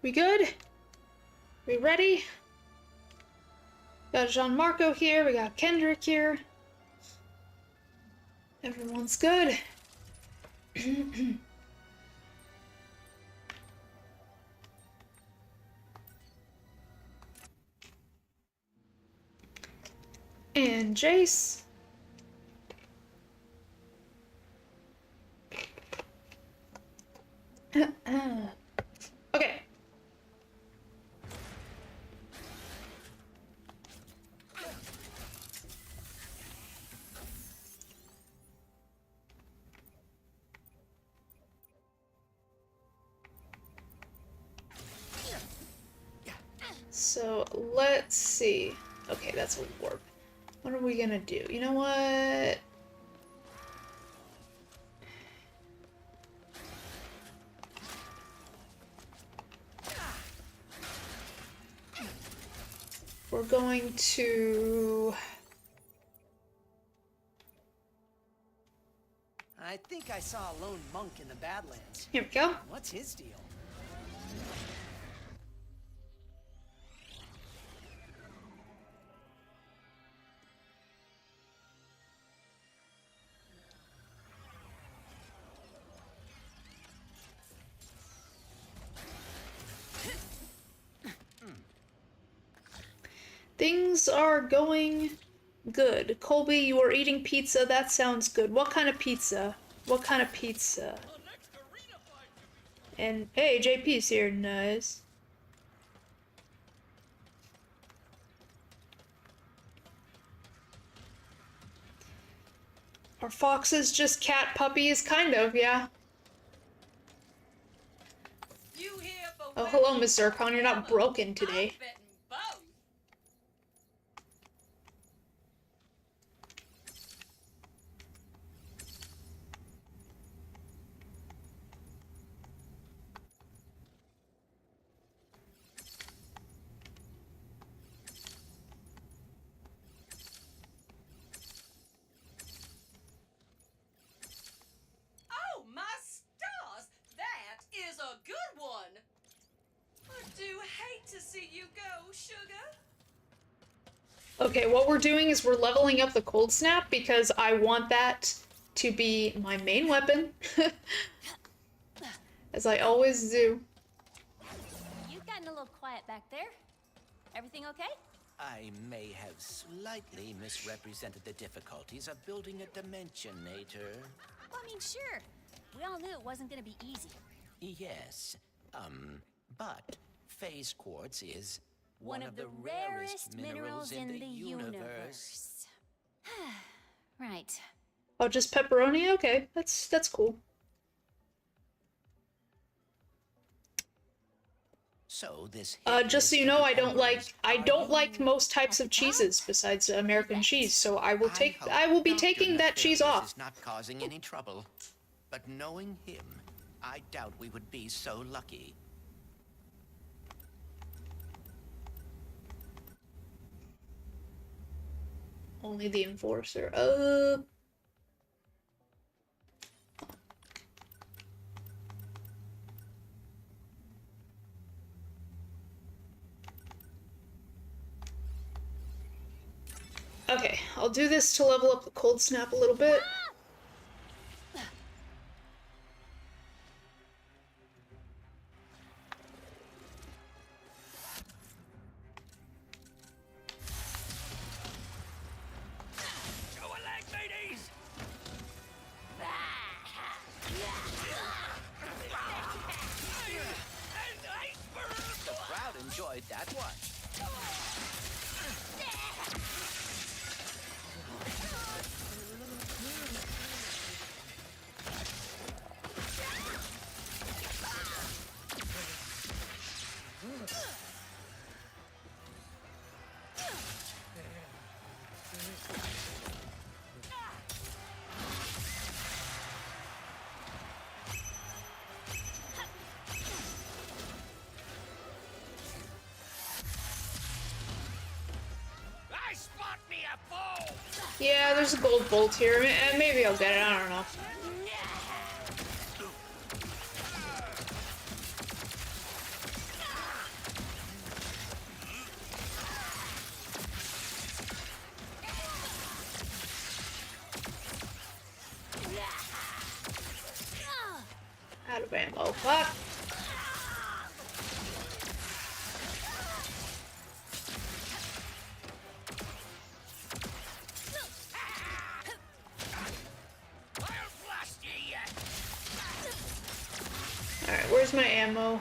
We good? We ready? Got Gianmarco here, we got Kendrick here. Everyone's good. And Jace. Okay. So, let's see. Okay, that's a warp. What are we gonna do? You know what? We're going to... I think I saw a lone monk in the Badlands. Here we go. What's his deal? Things are going good. Colby, you are eating pizza. That sounds good. What kind of pizza? What kind of pizza? And hey, JP's here. Nice. Are foxes just cat puppies? Kind of, yeah. Oh, hello, Miss Zircon. You're not broken today. Okay, what we're doing is we're leveling up the Cold Snap because I want that to be my main weapon. As I always do. You've gotten a little quiet back there. Everything okay? I may have slightly misrepresented the difficulties of building a Dimensionator. Well, I mean, sure. We all knew it wasn't gonna be easy. Yes, but phase quartz is One of the rarest minerals in the universe. Right. Oh, just pepperoni? Okay, that's cool. So this Just so you know, I don't like most types of cheeses besides American cheese, so I will be taking that cheese off. Is not causing any trouble, but knowing him, I doubt we would be so lucky. Only the Enforcer. Okay, I'll do this to level up the Cold Snap a little bit. Enjoyed that one. Yeah, there's a gold bolt here. Maybe I'll get it, I don't know. Oh, fuck. Alright, where's my ammo?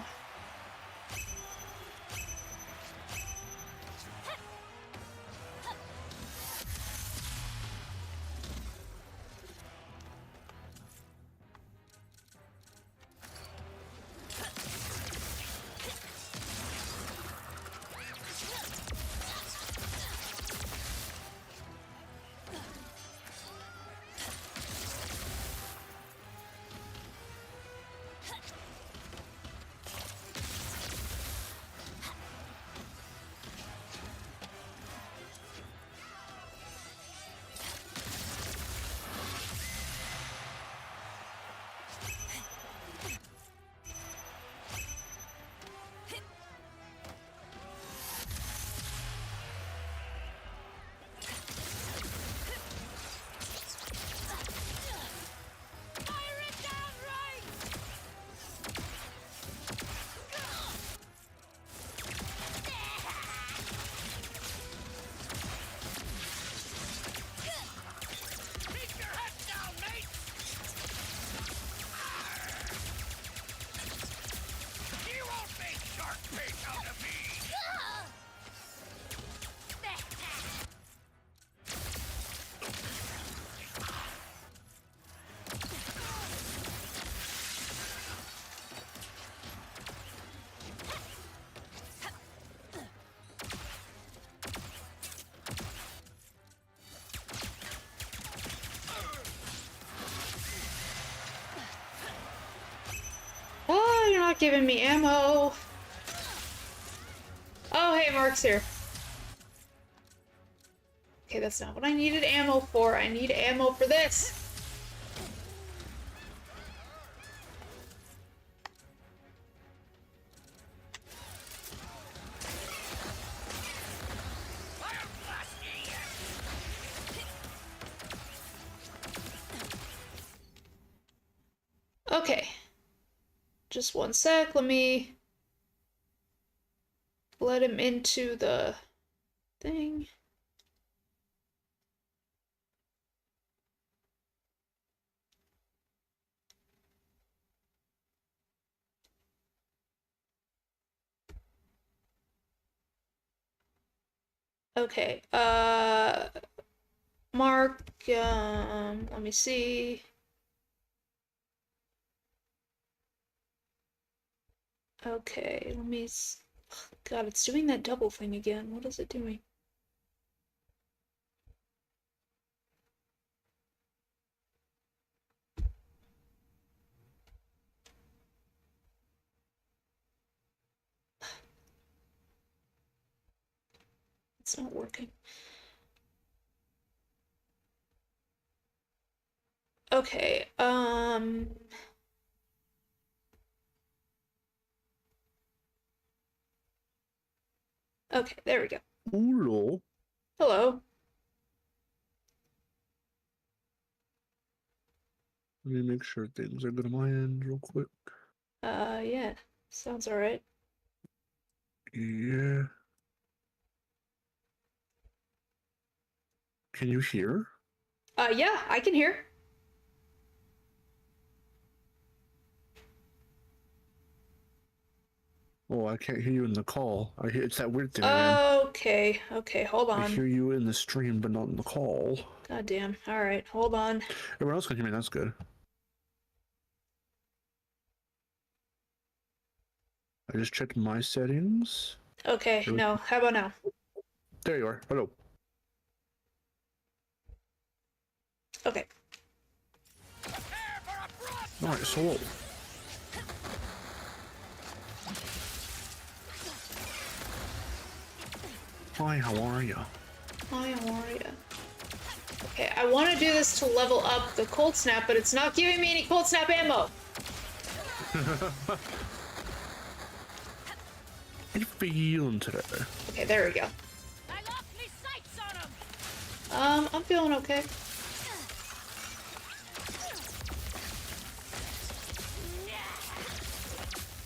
Oh, you're not giving me ammo. Oh, hey, Mark's here. Okay, that's not what I needed ammo for. I need ammo for this. Okay. Just one sec. Let me let him into the thing. Okay, Mark, let me see. Okay, let me God, it's doing that double thing again. What is it doing? It's not working. Okay, okay, there we go. Hello. Hello. Let me make sure things are good on my end real quick. Yeah, sounds alright. Yeah. Can you hear? Yeah, I can hear. Oh, I can't hear you in the call. I hear it's that weird thing again. Okay, okay, hold I on. hear you in the stream, but not in the call. God damn. Alright, hold on. Everyone else can hear me. That's good. I just checked my settings. Okay, no, how about now? There you are. Hello. Okay. All right. So. Hi. How are you? Hi, how are ya? Okay, I want to do this to level up the cold snap, but it's not giving me any cold snap ammo. How you feeling today? Okay, there we go. I lost me sights on him. I'm feeling okay.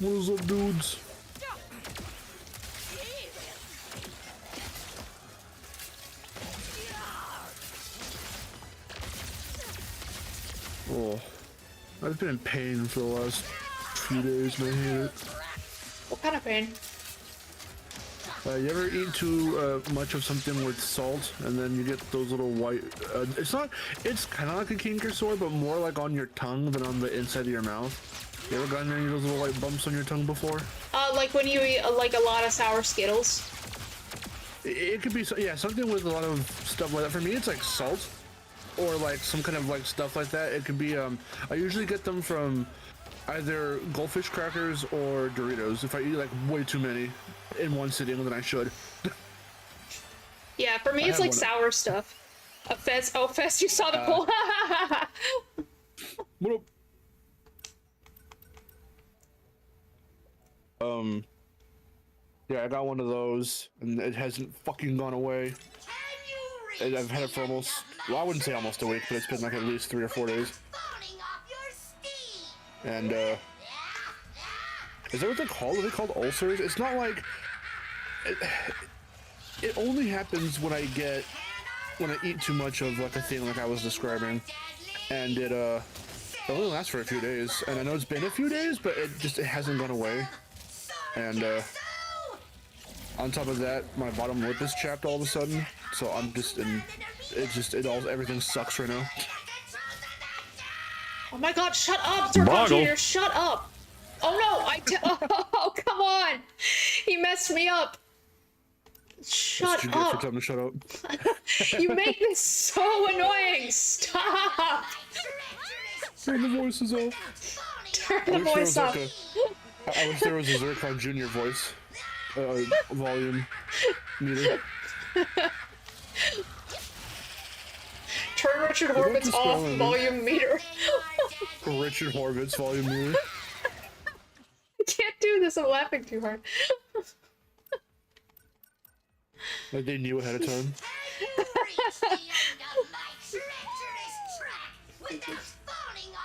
What is up, dudes? Oh, I've been in pain for the last few days, and I hate it. What kind of pain? You ever eat too much of something with salt, and then you get those little white, it's kind of like a kinker sore, but more like on your tongue than on the inside of your mouth. You ever gotten any of those little white bumps on your tongue before? Like when you eat like a lot of sour Skittles. It could be, yeah, something with a lot of stuff like that. For me, it's like salt, or like some kind of like stuff like that. It could be, I usually get them from either Goldfish crackers or Doritos if I eat like way too many in one sitting than I should. Yeah, for me it's like sour stuff. A Fez, oh Fez, you saw the poll. What up? Yeah, I got one of those, and it hasn't fucking gone away. I've had it for almost, well, I wouldn't say almost a week, but it's been like at least 3 or 4 days. And, is that what they're called? Are they called ulcers? It's not like, it only happens when I eat too much of like a thing like I was describing. And it only lasts for a few days. And I know it's been a few days, but it hasn't gone away. And, on top of that, my bottom lip is chapped all of a sudden. So I'm just in, everything sucks right now. Oh my god, shut up, Zircon Jr., shut up! Oh no, oh, come on! He messed me up! Shut That's what you get up! for telling me to shut up. You make this so annoying! Stop! Turn the voices off. Turn the voice off. I wish there was a Zircon Jr. voice. Volume meter. Turn Richard Horvitz off volume meter. Richard Horvitz volume meter. I can't do this, I'm laughing too hard. Like they knew ahead of time.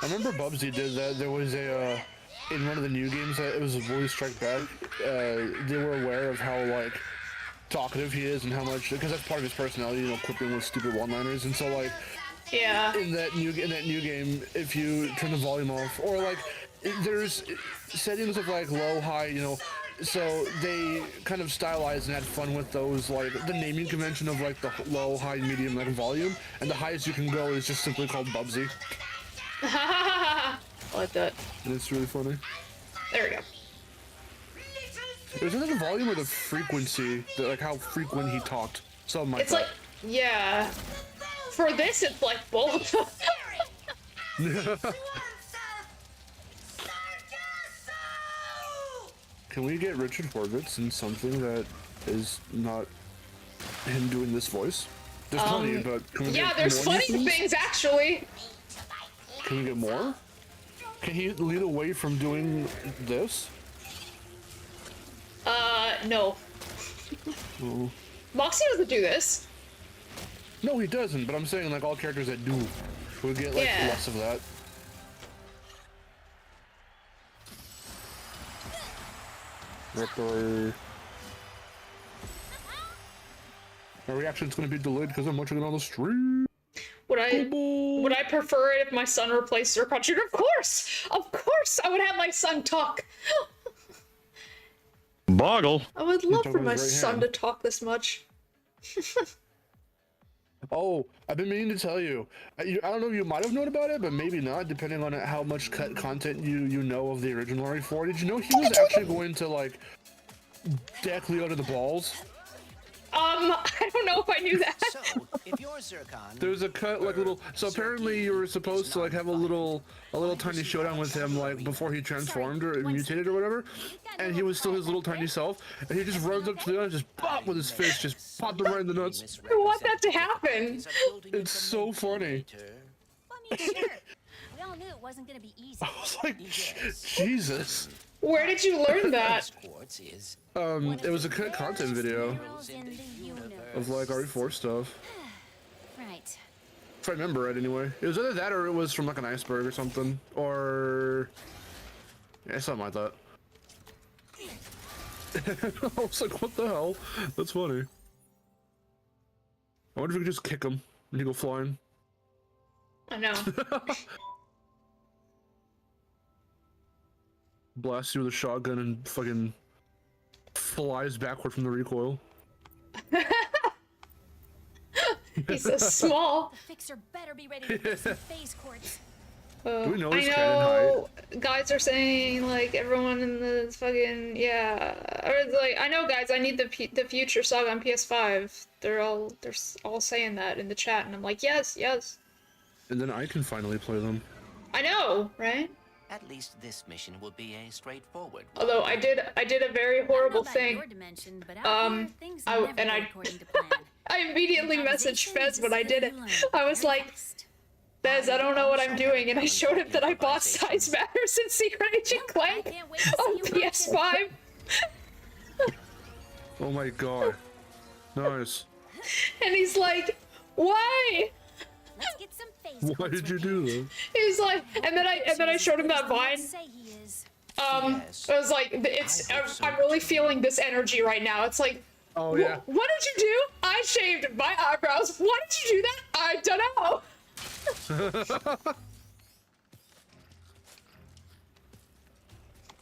I remember Bubsy did that. There was a in one of the new games that it was a Bully Strike Back. They were aware of how like talkative he is and how much, because that's part of his personality, you know, quipping with stupid one-liners. And so like, yeah, in that new game, if you turn the volume off, or like there's settings of like low, high, you know. So they kind of stylized and had fun with those, like the naming convention of like the low, high, medium, like volume, and the highest you can go is just simply called Bubsy. I like that. And it's really funny. There we go. Is it the volume or the frequency? Like how frequent he talked? Something like that. It's like, yeah. For this, it's like both. Can we get Richard Horvitz in something that is not him doing this voice? There's plenty, but can we get there's more funny things actually. Can we get more? Can he lead away from doing this? No. Oh. Moxie doesn't do this. No, he doesn't, but I'm saying like all characters that do. We'll get like less of that. Victory. My reaction's gonna be delayed because I'm watching it on the stream. Would I prefer it if my son replaced Zircon Jr.? Of course, I would have my son talk. Boggle. I would love for my son to talk this much. Oh, I've been meaning to tell you. I don't know if you might have known about it, but maybe not, depending on how much cut content you know of the original RE4. Did you know he was actually going to like deck Leo to the balls? I don't know if I knew that. So, if you're Zircon, There's a cut like little. So apparently you were supposed to like have a little tiny showdown with him like before he transformed or mutated or whatever, and he was still his little tiny self, and he just runs up to Leo and just pop with his fist, just popped him right in the nuts. I want that to happen. It's so funny. Well, I mean, sure. We all knew it wasn't gonna be easy. I was like, Jesus. Where did you learn that? It was a cut content video Minerals in the universe. of like RE4 stuff. Right. If I remember right, anyway. It was either that or it was from like an iceberg or something, or yeah, something like that. I was like, what the hell? That's funny. I wonder if we could just kick him and he go flying. I know. Blasts you with a shotgun and fucking flies backward from the recoil. He's so small. The fixer better be ready to fix some phase cords. Do we know I his cannon know guys are saying like everyone in the fucking or like I know guys I need the future Saga on PS5. They're all saying that in the chat and I'm like yes. And then I can finally play them. I know, right? At least this mission will be a straightforward one. Although I did a very horrible thing. Your dimension, but out here, things never go according to plan. I immediately messaged Fez when I did it. I was like, Fez, I don't know what I'm doing, and I showed him that I bought Size Matters and Secret Agent Clank on PS5. Oh my god. Nice. And he's like, why? Let's get some phase Why did you do that? He's like, and then I showed him that Vine. Say he is. I was like, I'm really feeling this energy right now. It's like, Oh yeah. what did you do? I shaved my eyebrows. Why did you do that? I don't know.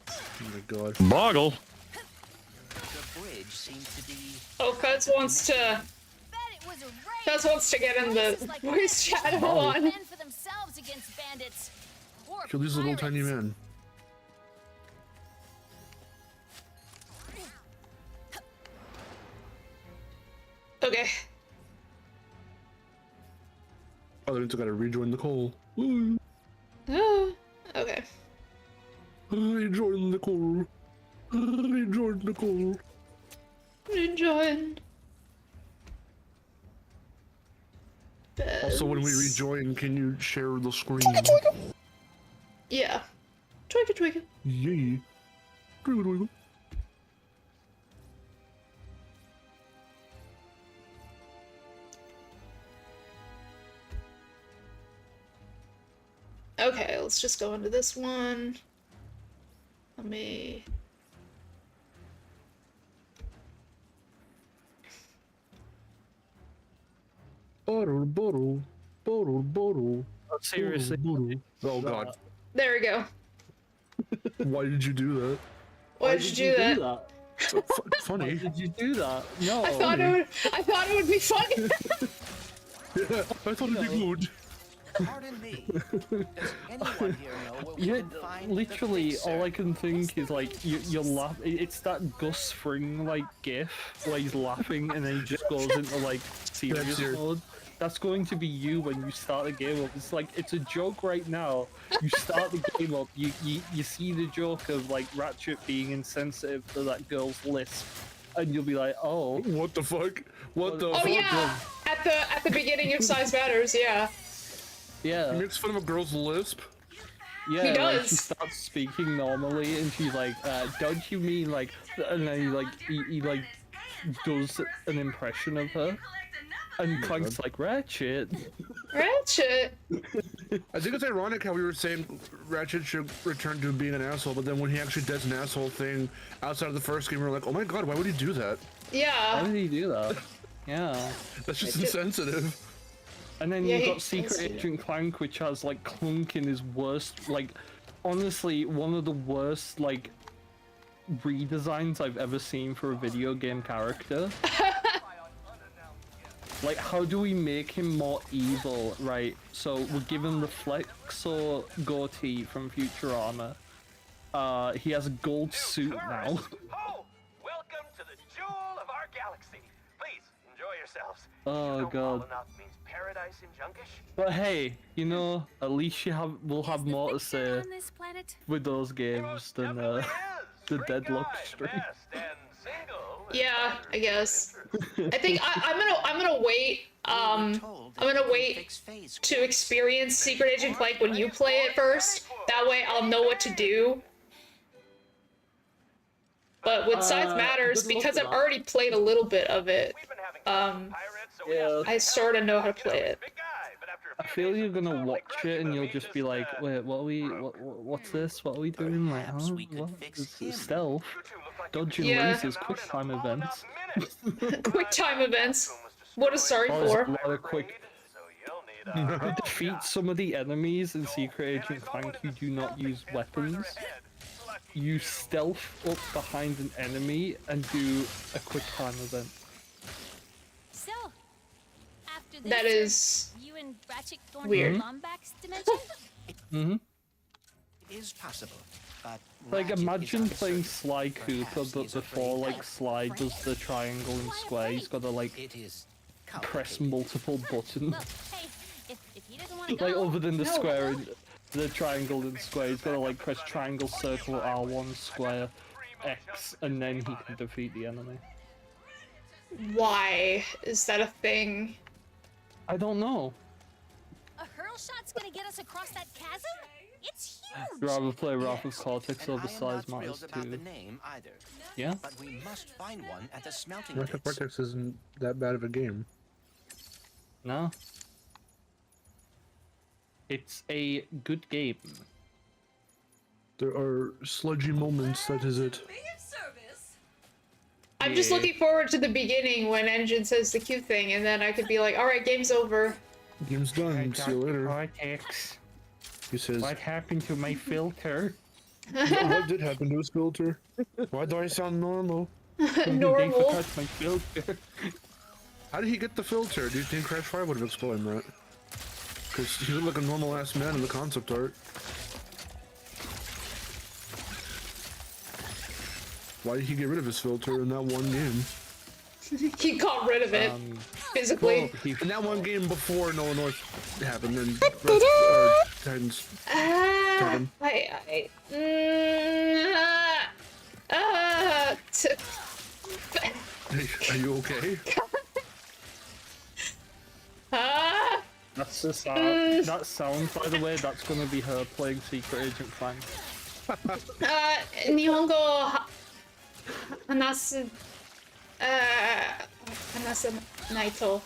Oh my god. Boggle. The bridge seems to be... Oh, Cuz wants to. Bet it was a raid. Cuz wants to get in the voice chat. Hold on. Fend for themselves against bandits. Or Kill these little tiny pirates. men. Okay. Oh, they just gotta rejoin the call. Woo. Okay. Rejoin the call. Rejoin the call. Rejoin. Also, when we rejoin, can you share the screen? Yeah. Twinkle twinkle. Yay. Twinkle twinkle. Okay, let's just go into this one. Let me... Bottle. Seriously. Oh god. There we go. Why did you do that? Why did you do that? Funny. Did you do that? No. I thought it would be funny. Yeah, I thought it'd be good. Pardon me. Does anyone here know where we Yeah, can find literally, the fixer? all I can think is like you're laughing. It's that Gus Fring like gif where he's laughing and then he just goes into like serious serious. mode. That's going to be you when you start the game up. It's like it's a joke right now. You start the game up, you see the joke of like Ratchet being insensitive to that girl's lisp, and you'll be like, oh, What the fuck? What the Oh fuck? yeah, at the beginning of Size Matters, yeah. yeah. He makes fun of a girl's lisp? Yeah, He like, does. she starts speaking normally, and she's like, "Don't you mean like?" And then he like does an impression of her, and Clank's like, "Ratchet." Ratchet. I think it's ironic how we were saying Ratchet should return to being an asshole, but then when he actually does an asshole thing outside of the first game, we were like, oh my god, why would he do that? Why Yeah. did he do that? Yeah. That's just I did- insensitive. And then Yeah, you've he- got Secret yes, yeah. Agent Clank, which has like Clunk in his worst, like, honestly, one of the worst like redesigns I've ever seen for a video game character. Like, how do we make him more evil, right? So we'll give him the Flexor goatee from Futurama. He has a gold suit now. Oh, welcome to the jewel of our galaxy. Please enjoy yourselves. Oh, You know God. Enough means paradise in Junkish. But hey, you know, at least we'll have Is the more to fixer say on this planet? with those It games most than definitely is. the Straight deadlock guy, stream. best, and single, and Yeah, other I guess. interests. I think I'm gonna wait. I'm gonna wait to experience Secret Agent Clank when you play it first. That way I'll know what to do. But with Size Matters, good luck because with I've that. already played a little bit of it, We've been having fun with pirates, so we have yeah. to I sorta know how to you know, play it. big guy, but after a I few feel days you're of gonna totally watch crushing it and them, you'll he just be like, wait, what are we, what's this? What are we doing? Like, huh? Perhaps we could What? fix It's him. stealth. You two look dodging Yeah. lasers, quick time events. Quick time events. What a sorry Oh, there's for. a lot of quick. To defeat some of the enemies in Secret Agent Clank, you do not use weapons. You stealth up behind an enemy and do a quick time event. So, after this, That is you and Ratchet going weird. to Lombax's dimension? Mm-hmm. It is possible, but Like, Ratchet is imagine playing uncertain. Sly Cooper, Perhaps but he's before, afraid like, Sly does the triangle and square, he's gotta, like, it is press complicated. multiple buttons. Well, hey, if he doesn't want to go, Like, other than the No. square and the triangle and square, he's gotta, like, press triangle, circle, R1, square, X, and then he can defeat the enemy. Why is that a thing? I don't know. a hurl shot's gonna get us across that chasm? It's huge. I'd rather play Wrath of Yes, Cortex and over I am Size not Matters thrilled about the 2. name either. Yeah? But we must find one at the smelting Ratchet pits. Cortex isn't that bad of a game. No? It's a good game. There are sludgy moments, that is it. I'm just Yeah. looking forward to the beginning when Engine says the cute thing, and then I could be like, alright, game's over. Game's done, see you later. Cortex, He says, what happened to my filter? what did happen to his filter? Why do I sound normal? They Normal. forgot my filter. How did he get the filter? Do you think Crash 5 would have explained that? Because he looked like a normal ass man in the concept art. Why did he get rid of his filter in that one game? He got rid of it physically. In that one game before No North happened, and Titans. Titan. Hey, are you okay? That's the sound. That sound, by the way, that's gonna be her playing Secret Agent Clank. 日本語を話す、話さないと。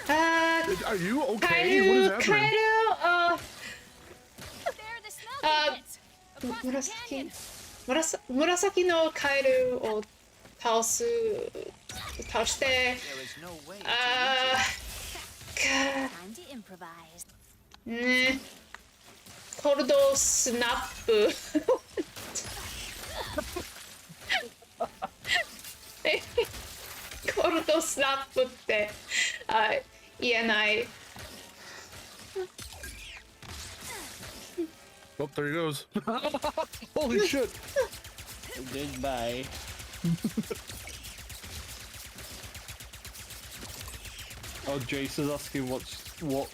Are you カエ okay? What is ル、カ happening? エル、There, the smelting pits. Across the canyon. 紫のカエルを倒して、 There is no way to Time to improvise. コルドスナップ。コルドスナップって言えない。Oh, there he goes. Holy shit! Goodbye. Oh, Jace is asking what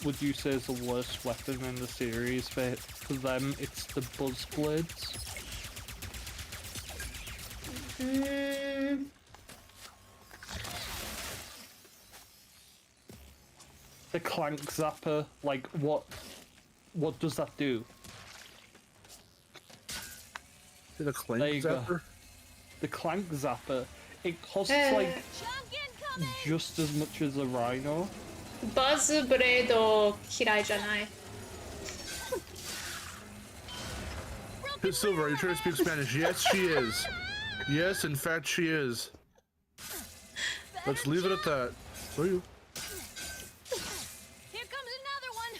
would you say is the worst weapon in the series? For them, it's the buzz blades. The Clank Zapper, like what does that do? Did a Clank There you go. zapper? The Clank Zapper, it costs Uh. like Chunk incoming. just as much as a Rhino. バズブレード嫌いじゃない。Hey, Silver, are you trying to speak Spanish? Yes, she is. Yes, in fact, she is. Let's leave it at that. Where are you? Here comes another one.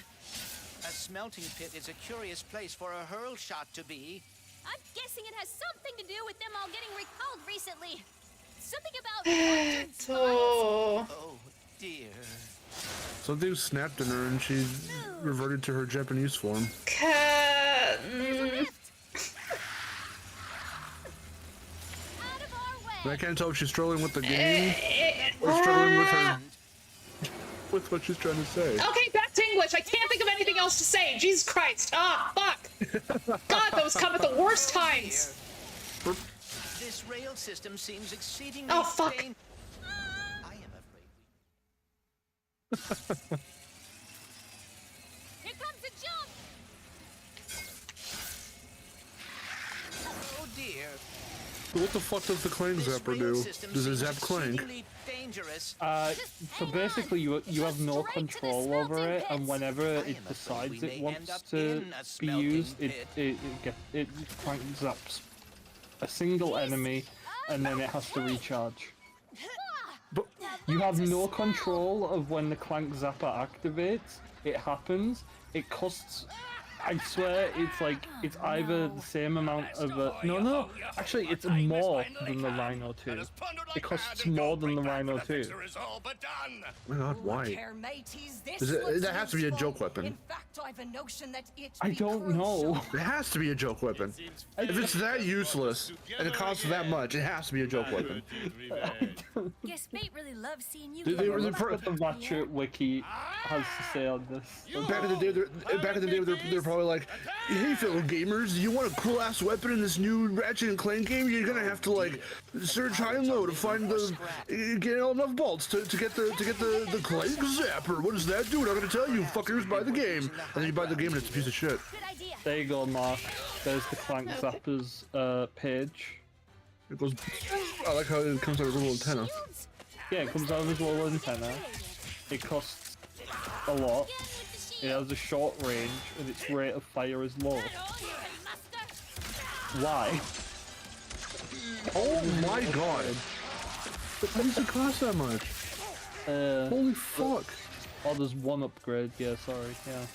A smelting pit is a curious place for a hurl shot to be. I'm guessing it has something to do with them all getting recalled recently. Something about altered spines. と Oh dear. Something snapped in her and she reverted to her Japanese form. か Out of our And I way. can't tell if she's struggling with the game or struggling with her with what she's trying to say. Okay, back to English. I can't think of anything else to say. Jesus Christ. Ah, fuck. God, those come at the worst times. This rail system seems exceedingly Oh, fuck. pain- I am afraid Here comes the jump. Oh dear. What the fuck does the Clank This zapper rail do? system Does it seems zap Clank? exceedingly dangerous. So basically, you have no control over it, and whenever it am afraid decides we it may wants end up to in a be smelting used, pit. it Clank zaps a single enemy, and then it has to recharge. But You have no control of when the Clank Zapper activates. It happens. It costs. I swear, it's either the same amount of a. No. Actually, it's more than the Rhino 2. It costs more than the Rhino 2. oh my god, why? Care, mateys, this Is it- looks that has to be a useful. joke weapon. In fact, I've a notion that it I don't know. It has to be a joke weapon. If it's that useless and it costs that much, it has to be a joke weapon. Guess mate really loves seeing you. They were the Look what the Ratchet wiki has to say on this. Back in the day, they're probably like, "Hey, fellow gamers, do you want a cool ass weapon in this new Ratchet and Clank game? You're gonna have to like search high and low to find get enough bolts to get the Clank Zapper. What does that do? I'm not gonna tell you, fuckers. Buy the game." And then you buy the game and it's a piece of shit. Good idea. There you go, Mark. There's the Clank Zapper's page. It goes. I like how it comes out with a little antenna. Yeah, it comes out of his little antenna. It costs a lot. It has a short range, and its rate of fire is low. Why? Oh my god! How does it cost that much? Holy fuck! Oh, there's one upgrade. Yeah, sorry. Yeah.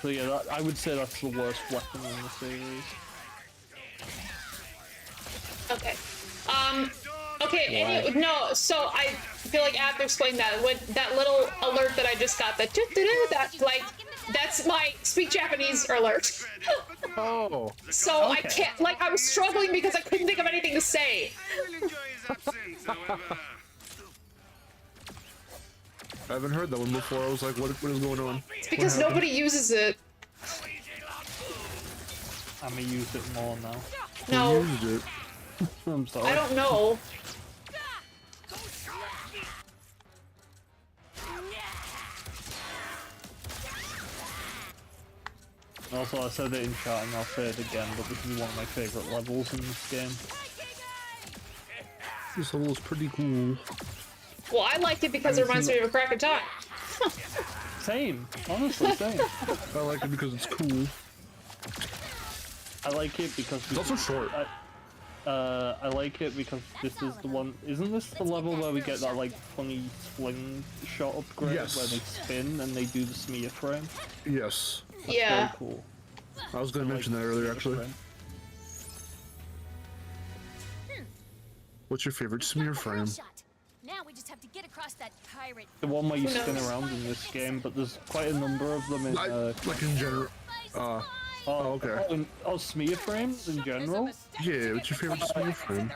So yeah, I would say that's the worst weapon in the series. Okay. Okay, no, so I feel like I have to explain that. When that little alert that I just got, that that's my speak Japanese alert. Oh. So I can't, I was struggling because I couldn't think of anything to say. I haven't heard that one before. I was like, what is going on? It's because nobody uses it. I'm gonna use it more now. No, Who used it? I'm sorry. I don't know. Also, I said it in chat and I'll say it again, but this is one of my favourite levels in this game. This level is pretty cool. Well, I liked it because it reminds me of a crack of time. Same, honestly, same. I like it because it's cool. I like it because It's also short. I like it because this is the one. Isn't this the level where we get that funny sling shot upgrade Yes. where they spin and they do the smear frame? Yes. That's Yeah. very cool. I was going to mention that earlier, actually. What's your favorite smear frame? Now we just have to get across that pirate. The one where you Who spin knows? around in this game, but there's quite a number of them in. Like in general. Okay. Smear frames in general. Yeah, what's your favorite smear frame?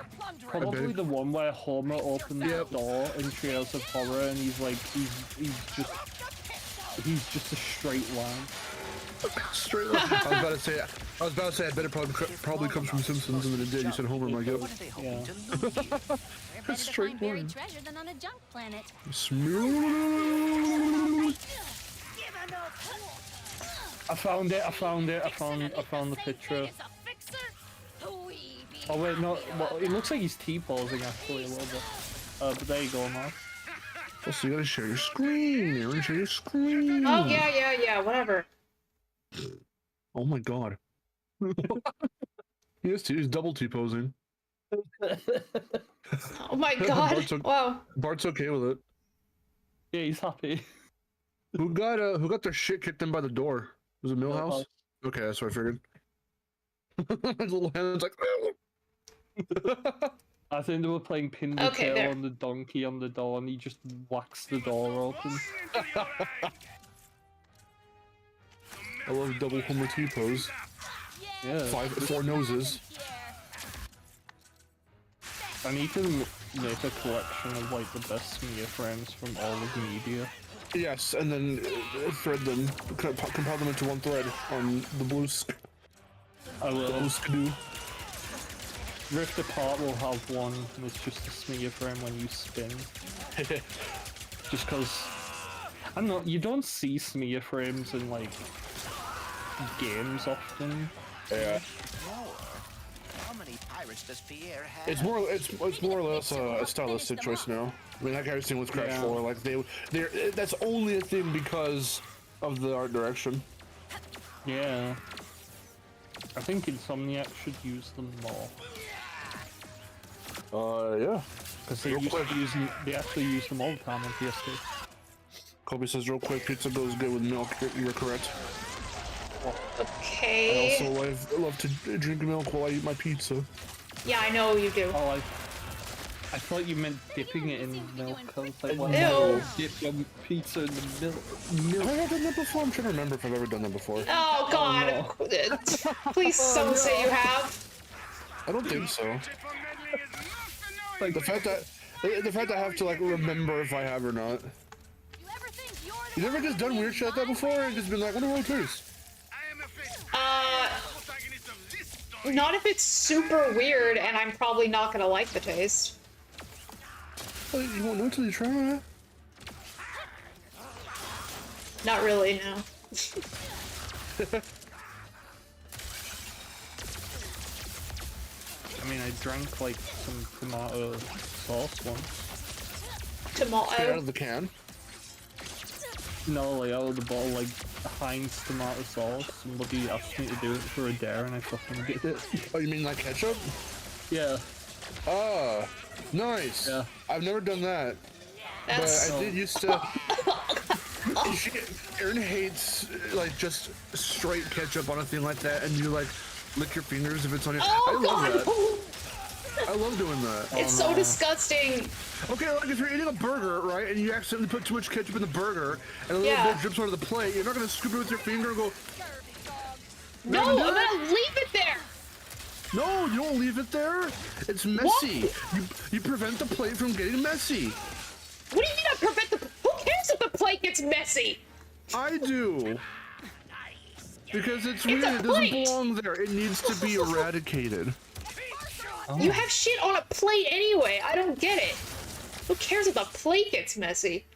Probably bet- the one where Homer opens Yep. the door in Trails of Horror, and he's just a straight line. Straight up. I was about to say, I bet it probably comes from Simpsons, and then it did. You said Homer, I'm like, yep. What are they hoping Yeah. to leave? Where better to straight find buried line. treasure than on a junk planet? Smooth. I found it. I found the picture. Oh wait, no. Well, it looks like he's T-posing actually a little bit. But there you go, Mark. Oh, so you gotta share your screen. You gotta share your screen. Oh, yeah, whatever. Oh my god. He's double T-posing. Oh my god. Wow. Bart's okay with it. Yeah, he's happy. Who got their shit kicked in by the door? Was it Millhouse? Okay, that's what I figured. His little hand's like. I think they were playing pin the Okay, tail there. on the donkey on the door, and he just whacks the door open. I love double Homer T-pose. Yeah. 4 noses. I need to make a collection of the best smear frames from all of media. Yes, and then thread them, compile them into one thread on the blue I will. skidoo. Rift Apart will have one, and it's just a smear frame when you spin. Just because, I don't know, you don't see smear frames in games often. Yeah. How many pirates does Pierre have? It's more or less a stylistic choice now. I mean, like I was saying with Crash 4, like that's only a thing because of the art direction. Yeah. I think Insomniac should use them more. Yeah. Because they actually use them all the time on PS2. Kobe says real quick, pizza goes good with milk. You're correct. Okay. I also love to drink milk while I eat my pizza. Yeah, I know you do. Oh, I thought you meant dipping it in milk. I was like, well, Ew. no, dip your pizza in the milk. Have I ever done that before? I'm trying to remember if I've ever done that before. Oh God! Please don't say you have. I don't think so. Like the fact that I have to like remember if I have or not. You never just done weird shit like that before and just been like, what do I taste? Not if it's super weird and I'm probably not gonna like the taste. Well, you won't know until you try it. Not really, no. I mean, I drank like some tomato sauce once. Straight out Tomato. of the can. No, like out of the bottle, like Heinz tomato sauce. Somebody asked me to do it for a dare, and I fucking did it. Oh, you mean like ketchup? Yeah. Ah, nice. Yeah. I've never done that. That's But I did used to. Aaron hates like just straight ketchup on a thing like that, and you like lick your fingers if it's on your. I love God! that. I love doing that. It's so disgusting. Okay, like if you're eating a burger, right, and you accidentally put too much ketchup in the burger, and a little Yeah. bit drips onto the plate, you're not gonna scoop it with your finger and go. No, Never do I'm it? gonna leave it there. No, you don't leave it there. It's messy. You prevent the plate from getting messy. What do you mean I prevent the? Who cares if the plate gets messy? I do. Because it's It's weird. a It doesn't plate. belong there. It needs to be eradicated. You have shit on a plate anyway. I don't get it. Who cares if the plate gets messy?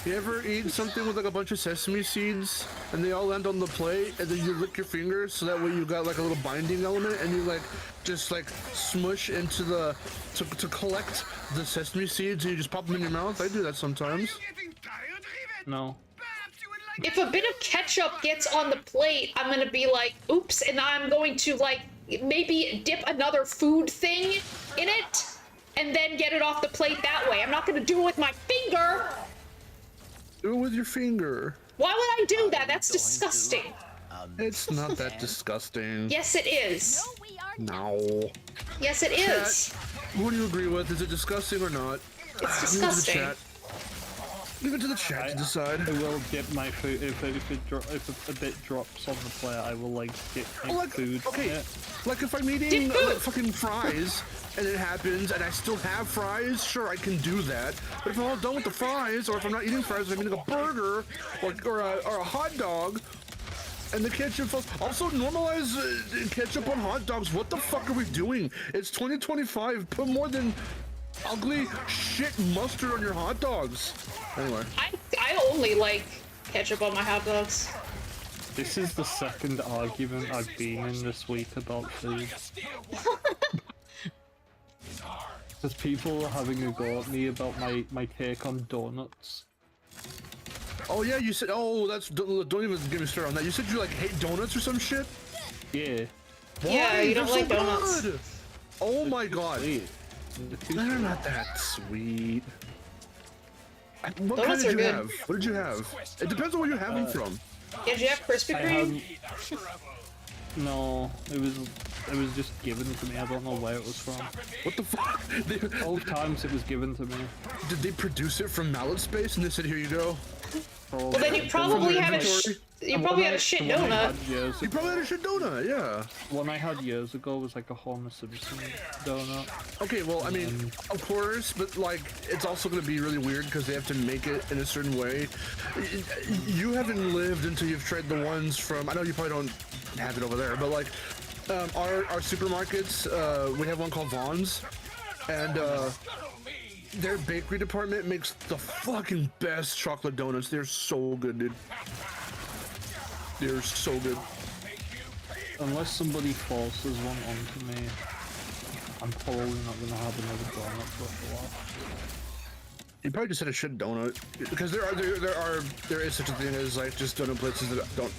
You ever eat something with like a bunch of sesame seeds and they all land on the plate and then you lick your fingers so that way you got like a little binding element and you like just like smush into the to collect the sesame seeds and you just pop them in your mouth? I do that sometimes. No. If a bit of ketchup gets on the plate, I'm gonna be like, oops, and I'm going to like maybe dip another food thing in it and then get it off the plate that way. I'm not gonna do it with my finger. Do it with your finger. Why would I do that? That's disgusting. It's not that disgusting. Yes, it is. No. Yes, it is. Who do you agree with? Is it disgusting or not? It's disgusting. Leave it to the chat to decide. I will dip my food if a bit drops on the plate. I will like dip my Like, food. okay, in it. like if I'm eating like fucking fries and it happens and I still have fries, sure I can do that. But if I'm all done with the fries, or if I'm not eating fries, I'm eating a burger or a hot dog, and the ketchup falls. Also, normalize ketchup on hot dogs. What the fuck are we doing? It's 2025. Put more than ugly shit mustard on your hot dogs. Anyway. I only like ketchup on my hot dogs. This is the second argument I've been in this week about food. Because people are having a go at me about my take on donuts. Oh yeah, you said. Oh, don't even get me started on that. You said you like hate donuts or some shit. Yeah. Yeah, you don't They're like so donuts. good. Oh my god. Sweet. They're not that sweet. What Donuts kind did are you good. have? What did you have? It depends on where you have them from. Yeah, did you have Krispy I Kreme? No, it was just given to me. I don't know where it was from. What the fuck? Both times it was given to me. Did they produce it from mallet space and they said, here you go? Well, then you probably had a you probably had a shit donut. You probably had a shit donut, yeah. One I had years ago was like a Homer Simpson donut. Okay, well, I mean, of course, but like, it's also going to be really weird because they have to make it in a certain way. You haven't lived until you've tried the ones from, I know you probably don't have it over there, but like, our supermarkets, we have one called Vaughn's, and their bakery department makes the fucking best chocolate donuts. They're so good, dude. They're so good. Unless somebody forces one onto me, I'm probably not gonna have another donut for a while. You probably just said a shit donut because there is such a thing as like just donut places that don't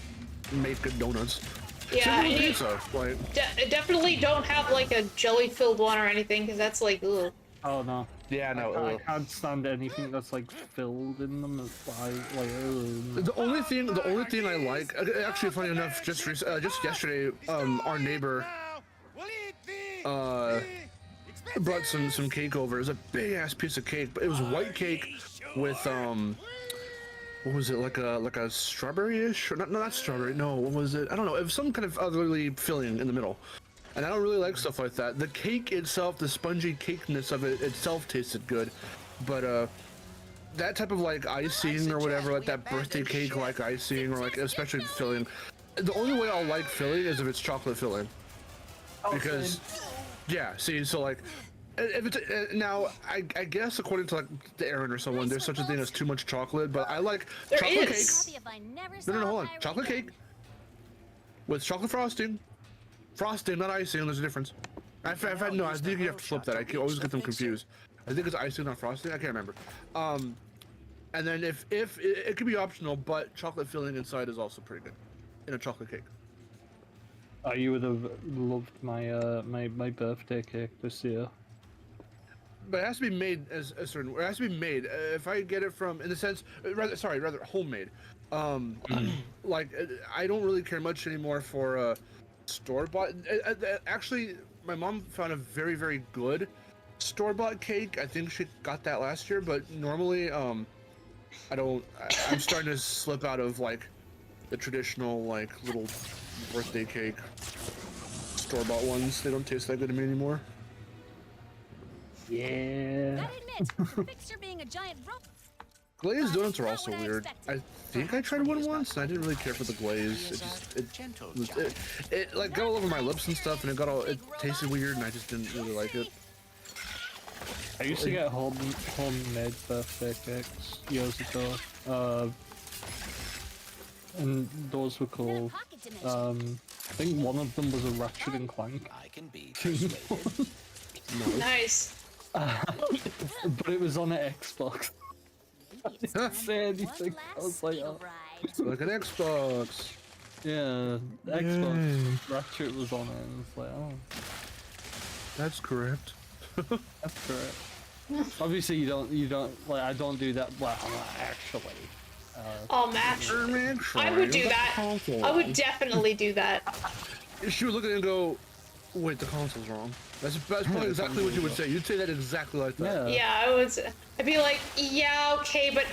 make good donuts. Yeah, Same and with you pizza, like definitely don't have like a jelly-filled one or anything, because that's like, ugh. Oh no. yeah, no. I can't stand anything that's like filled in them. The only thing I like, actually, funny enough, just yesterday, our neighbor brought some cake over. It was a big ass piece of cake, but it was white cake with what was it, like a strawberry-ish, or not strawberry? No, what was it? I don't know. It was some kind of otherly filling in the middle. And I don't really like stuff like that. The cake itself, the spongy cakeness of it itself tasted good, but that type of like icing or whatever, like that birthday cake like icing or like especially filling, the only way I'll like filling is if it's chocolate filling. Because yeah, see, so like if it's now I guess according to like the Aaron or someone, there's such a thing as too much chocolate, but I like There chocolate is. cake. No, hold on. Chocolate cake with chocolate frosting, not icing. There's a difference. I think you have to flip that. I always get them confused. I think it's icing, not frosting. I can't remember. And then if it could be optional, but chocolate filling inside is also pretty good in a chocolate cake. You would have loved my my birthday cake this year. But it has to be made as a certain. It has to be made. If I get it from, in the sense, rather homemade. Like I don't really care much anymore for store-bought. Actually, my mom found a very, very good store-bought cake. I think she got that last year, but normally, I'm starting to slip out of like the traditional like little birthday cake store-bought ones. They don't taste that good to me anymore. Yeah. Gotta admit, Fixer being a giant rope. Glazed donuts are also weird. I think I tried one once and I didn't really care for the glaze. It like got all over my lips and stuff, and it tasted weird, and I just didn't really like it. I used to get homemade birthday cakes years ago. And those were cool. I think one of them was a Ratchet and Clank. I can be persuaded. Nice. But it was on an Xbox. I didn't say anything. I was like, oh. Like an Xbox. Yeah, Xbox Ratchet was on it, and it's like, oh. That's correct. That's correct. Obviously, you don't like. I don't do that. Well, actually. Oh, Matt. I would do that. I would definitely do that. She would look at it and go, "Wait, the console's wrong." That's probably exactly what you would say. You'd say that exactly like that. Yeah, I'd be like, yeah, okay, but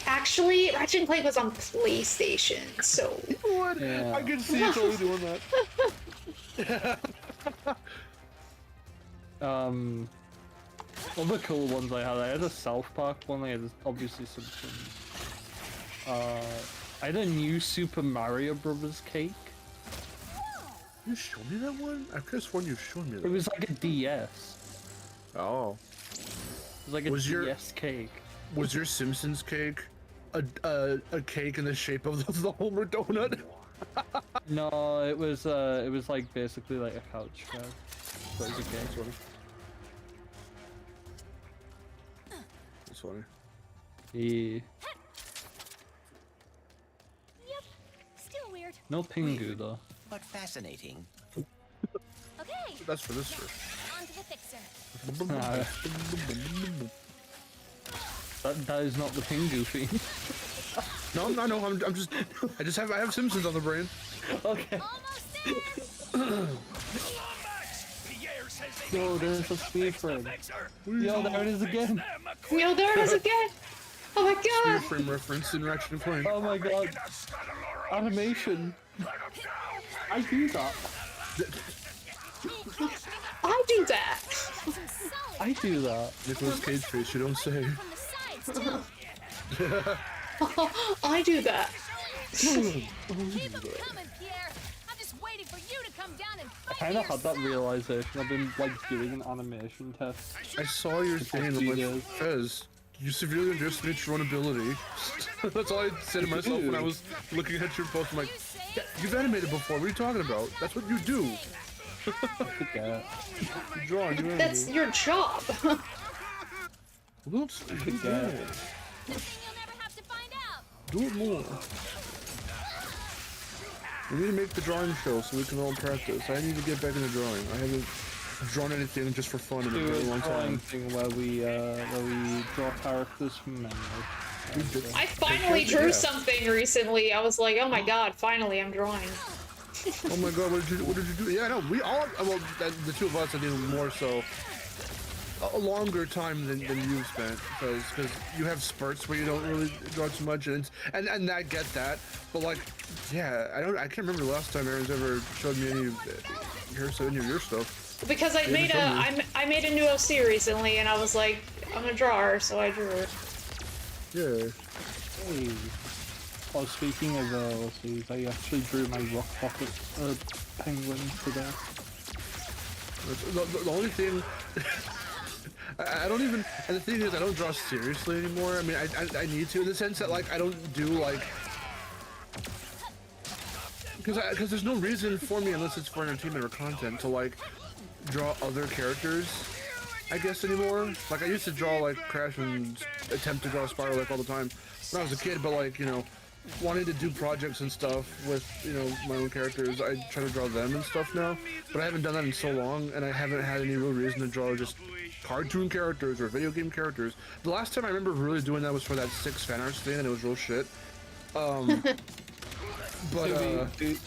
actually, Ratchet and Clank was on PlayStation, so. What? Yeah. I can see you totally doing that. Other cool ones I had a South Park one. I had obviously Simpsons. I had a new Super Mario Brothers cake. You showed me that one? I could have sworn you showed me that. It was like a DS. Oh. It was like a DS cake. Was your Simpsons cake a cake in the shape of the Homer donut? No, it was like basically like a couch cake. So it was a cake. That's funny. Yeah. Yep. Still weird. No Pingu though. But fascinating. Okay. That's for this fish. On to the Fixer. That is not the Pingu theme. No, I have Simpsons on the brain. Okay. Almost there. Yo, there's a speed frame. Yo, there it is again. Yo, there it is again. Oh my god. Frame reference in Ratchet and Clank. Oh my god. Animation. I do that. I do that. I do that. Nicolas Cage face, you don't say. From the sides, too. I do that. Keep 'em coming, Pierre. I'm just waiting for you to come down and I fight kind of for had that yourself. realization. I've been like doing an animation test. I saw your thing. I'm like, Fez, you severely underestimate your own ability. That's all I said to myself when I was looking at your post. I'm like, yeah, you've animated before. What are you talking about? That's what you do. Yeah. You draw and you animate. That's your job. Oops. Yeah. You'll never have to find out. Do it more. We need to make the drawing show so we can all practice. I need to get back into drawing. I haven't drawn anything just for fun in a Do very a long drawing time. thing where we draw characters from memory. I finally drew something recently. I was like, oh my god, finally I'm drawing. Oh my god, what did you do? Yeah, I know, we all, well, the two of us, I think more so, a longer time than you've spent, because you have spurts where you don't really draw too much, and I get that, but like, yeah, I can't remember the last time Aaron's ever showed me any of your stuff. Because I made a new OC recently, and I was like, I'm a drawer, so I drew it. Yeah. Hey. Oh, speaking of OCs, I actually drew my rock pocket penguin today. The only thing, I don't even, and the thing is, I don't draw seriously anymore. I mean, I need to, in the sense that, like, I don't do, like, because there's no reason for me, unless it's for entertainment or content, to, like, draw other characters, I guess, anymore. Like, I used to draw, like, Crash and attempt to draw Spyro, like, all the time when I was a kid, but, like, you know, wanting to do projects and stuff with, you know, my own characters, I try to draw them and stuff now, but I haven't done that in so long, and I haven't had any real reason to draw just cartoon characters or video game characters. The last time I remember really doing that was for that 6 fan arts thing, and it was real shit. But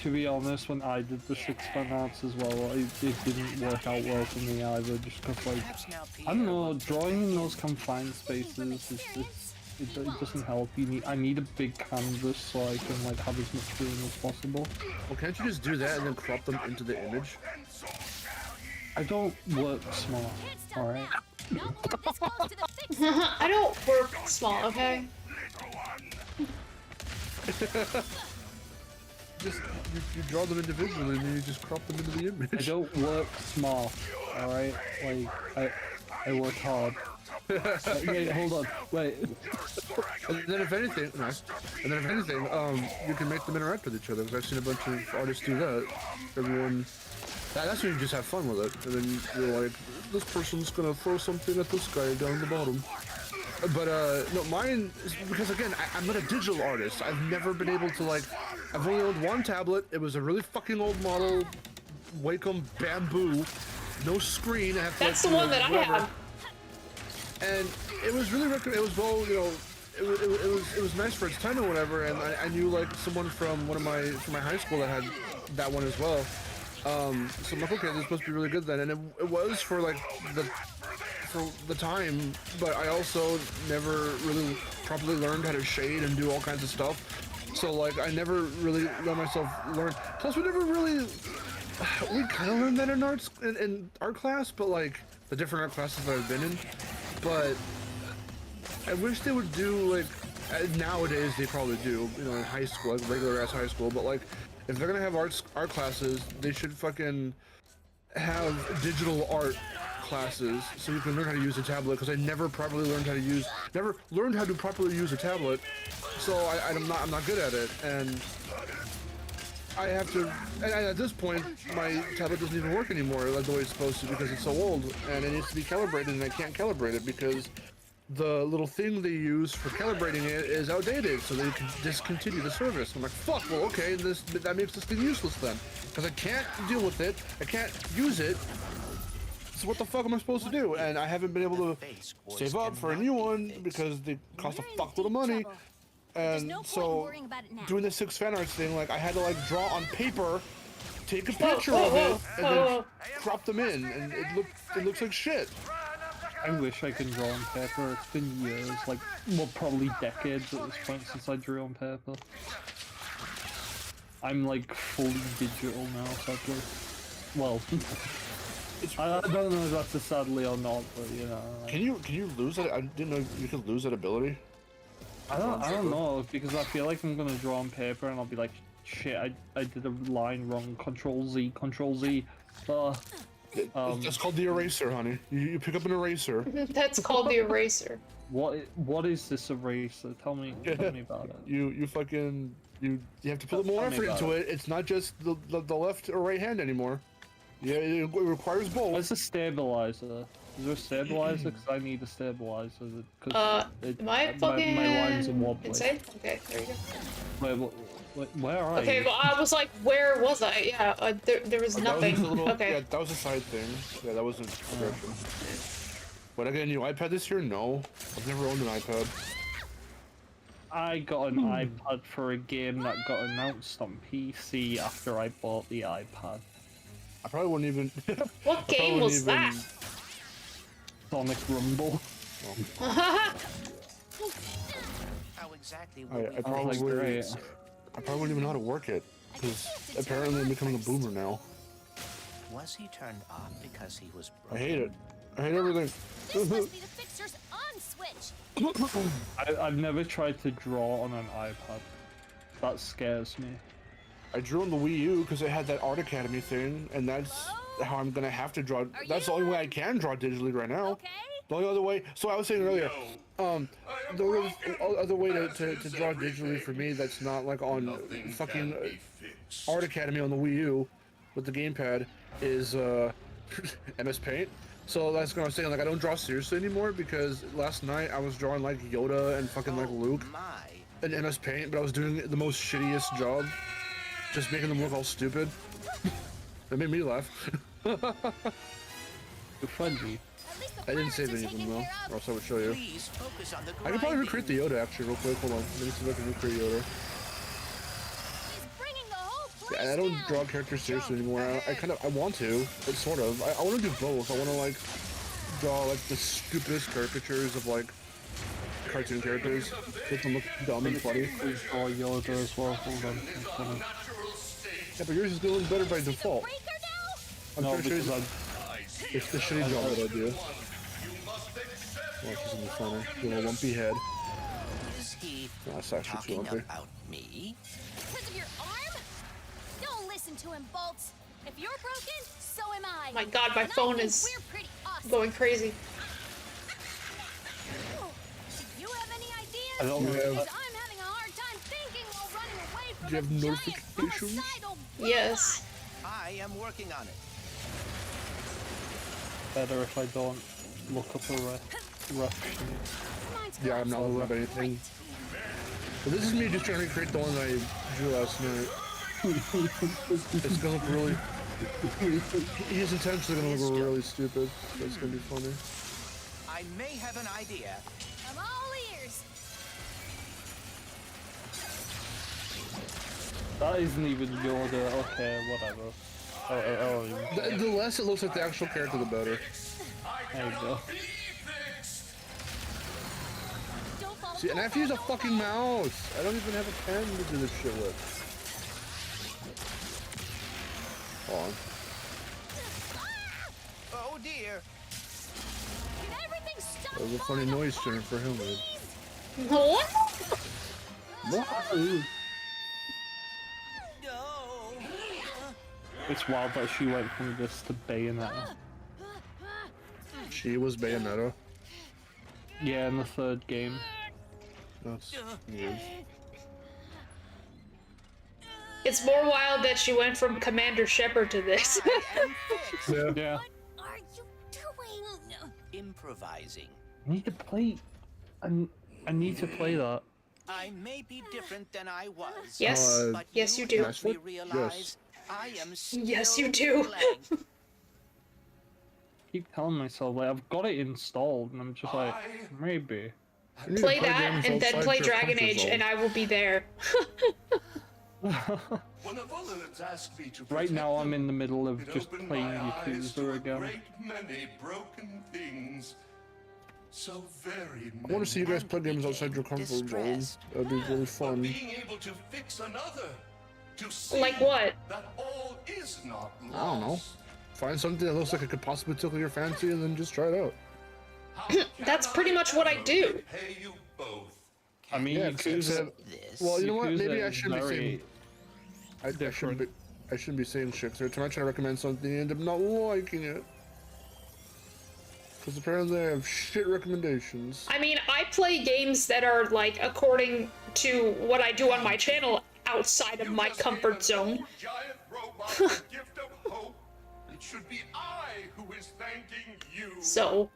to be honest, when I did the 6 fan arts as well, it didn't work out well for me either, just because, like, I don't know, drawing in those confined spaces it doesn't help. I need a big canvas so I can, like, have as much freedom as possible. well, can't you just do that and then crop them into the image? I don't work small, alright? I don't work small, okay? Just you draw them individually and then you just crop them into the image. I don't work small, alright? Like, I work hard. Wait, hold on, wait. And then if anything, nice. And then if anything, you can make them interact with each other. Because I've seen a bunch of artists do that. Everyone, that's when you just have fun with it. And then you're like, this person's gonna throw something at this guy down the bottom. But no, mine is because again, I'm not a digital artist. I've never been able to like. I've only owned one tablet. It was a really fucking old model, Wacom Bamboo, no screen. I have to, That's like, the one that I whatever. have. And it was really it was well, you know, it was nice for its time or whatever. And I knew like someone from from my high school that had that one as well. So I'm like, okay, this is supposed to be really good then. And it was for like the time, but I also never really properly learned how to shade and do all kinds of stuff. So like I never really let myself learn. Plus we never really, we kind of learned that in art class, but like the different art classes that I've been in. But I wish they would do like, nowadays they probably do, you know, in high school, like regular ass high school, but like if they're gonna have art classes, they should fucking have digital art classes so you can learn how to use a tablet, because I never properly learned how to properly use a tablet, so I'm not good at it, and I have to, and at this point my tablet doesn't even work anymore like the way it's supposed to, because it's so old and it needs to be calibrated, and I can't calibrate it because the little thing they use for calibrating it is outdated, so they can discontinue the service. I'm like, fuck, well, okay, that makes this thing useless then, because I can't deal with it, I can't use it. So what the fuck am I supposed to do? And I haven't been able to save up for a new one because they cost a fuckload of money. And so doing the 6 fan arts thing, like I had to like draw on paper, take a picture of it, and then crop them in, and it looks like shit. I wish I could draw on paper. It's been years, like, well, probably decades at this point since I drew on paper. I'm like fully digital now, sadly. Well, I don't know if that's a sadly or not, but you know. Like, Can you lose it? I didn't know you could lose that ability. I don't know, because I feel like I'm gonna draw on paper and I'll be like, shit, I did a line wrong. Control Z. That's called the eraser, honey. You pick up an eraser. That's called the eraser. What is this eraser? Tell me about it. You have to put more Tell me effort about into it. It's not just the left or right hand anymore. Yeah, it requires both. What's a stabilizer? Is there a stabilizer? Because I need a stabilizer. Am I fucking my lines are wobbly. insane? Okay, there you go. Where are Okay, you? well, I was like, where was I? Yeah, there was nothing. Okay. Yeah, that was a side thing. Yeah, that wasn't progression. When I get a new iPad this year? No. I've never owned an iPad. I got an iPad for a game that got announced on PC after I bought the iPad. I probably wouldn't even... What game was that? Sonic Rumble. How exactly will we I probably great. I probably wouldn't even know how to work it. Because apparently I'm becoming a boomer now. Was he turned off because he was I broken? hate it. I hate everything. This must be the fixture's on switch. I've never tried to draw on an iPad. That scares me. I drew on the Wii U because it had that Art Academy thing, and that's how I'm gonna have to draw. That's the only way I can draw digitally right now. Okay. The only other way. So I was saying earlier, the only other way to draw digitally for me that's not like on fucking Art Academy on the Wii U with the gamepad is MS Paint. So that's what I was saying. Like I don't draw seriously anymore because last night I was drawing like Yoda and fucking like Luke in MS Paint, but I was doing the most shittiest job, just making them look all stupid. That made me laugh. You're funny. I didn't save any of them though, or else I would show you. Please focus on the I could probably recreate the Yoda actually real quick. Hold on, let me see if I can recreate Yoda. He's bringing the whole place Yeah, I don't down. draw characters seriously anymore. I want to, but sort of. I want to do both. I want to like draw like the stupidest caricatures of like cartoon characters, make them look dumb and funny. Please draw Yoda as well. Hold on. Yeah, but yours is gonna look better by default. Breaker now? I'm No, trying to show you because it's the shitty job that I do. Watch, she's in the corner. With a lumpy head. Is he No, that's actually too talking lumpy. about me? Because of your arm? Don't listen to him, Bolt. If you're broken, so am I. Oh my god, my And I phone think is we're pretty awesome. going crazy. Do you have any ideas? I don't You know. have- Because I'm having a hard time thinking while running away from Do you a have giant notifications? homicidal Yes. I am working on it. Better if I don't look up a rough sheet. Mine's Yeah, I'm not looking up anything. But this is me just trying to recreate the one I drew last night. It's gonna look really... He's intentionally gonna look really stupid. But it's gonna be funny. I may have an idea. I'm all ears. That isn't even Yoda. Okay, whatever. The less it looks like the actual character, the better. There you go. Don't fall. See, and I have to use a fucking mouse. I don't even have a pen to do this shit with. Hold on. Oh dear. Can everything stop? That was a funny noise tuner for him, dude. What? No. It's wild that she went from this to Bayonetta. She was Bayonetta. Yeah, in the third game. That's weird. It's more wild that she went from Commander Shepard to this. Yeah. Yeah. What are you doing? Improvising. I need to play. I need to play that. I may be different than I was. Yes. But Yes, you do. help me Yes. realize I am still Yes, you do. Clank. Keep telling myself like I've got it installed, and I'm just like maybe. You need to Play that games and then outside play your Dragon comfort Age zone. and I will be there. When a villain's asked me to Right protect now, them, I'm in the middle of it just opened playing my eyes to Yakuza a again. great many broken things. So very I want to see you guys play games became outside your comfort zone. distressed. That'd be really But fun. being able to fix another, to see Like what? that all is not lost. I don't know. Find something that looks like it could possibly tickle your fancy and then just try it out. How can That's pretty much what I ever do. repay you both? I mean, Yeah, Yakuza. Well, you know what? Yakuza Maybe I is shouldn't be very saying. I shouldn't be. I shouldn't be saying shit, because every time I try to recommend something, I end up not liking it. Because apparently I have shit recommendations. I mean, I play games that are, like, according to what I do on my channel, outside of my comfort zone. Giant robot the gift of hope. It should be I who is thanking you. So,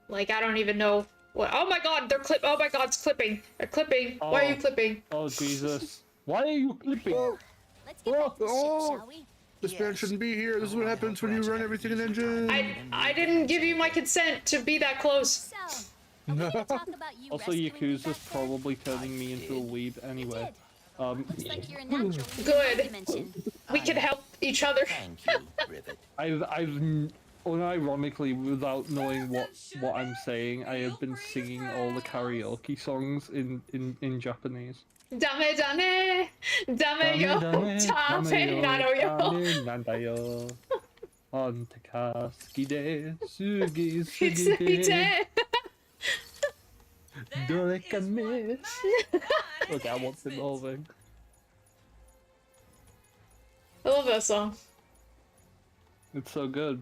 like, I don't even know what. Oh my god, oh my god, it's clipping. They're clipping. Why are you clipping? Oh Jesus! Why are you clipping? Let's get back to the ship, shall we? This man shouldn't be here. This is what happens when you run everything in engine. I didn't give you my consent to be that close. So, are we gonna talk about you Also, rescuing me Yakuza's back there? probably turning me into a weeb anyway. Looks like you're a natural in the Good. dimension. We can help each other. Thank you, Rivet. I've unironically, without knowing what I'm saying, I have been singing all the karaoke songs in Japanese. Dame dame, dame yo, tame nano yo. Nandayo. Onteka suki sugi It's Dorekame. Okay, I want the whole thing. I love that song. It's so good.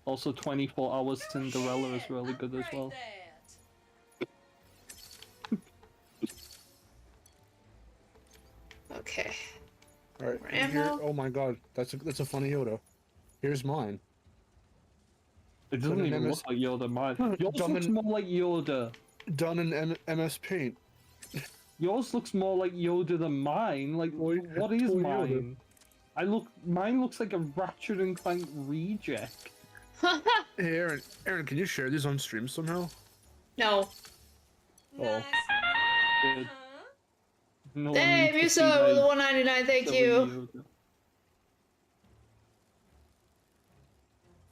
Also, 24 Hours Cinderella is really good as well. Okay. All right. Ammo? Here, oh my god, that's a funny Yoda. Here's mine. It doesn't Done in even MS look like Yoda, mine. Yours Done looks in- more like Yoda. Done in MS Paint. Yours looks more like Yoda than mine. Like, what is Toy Yoda. mine? Mine looks like a Ratchet and Clank reject. Hey, Aaron, can you share these on stream somehow? No. Oh. Good. No one Hey, needs to see Muso my with the 199, thank silly you.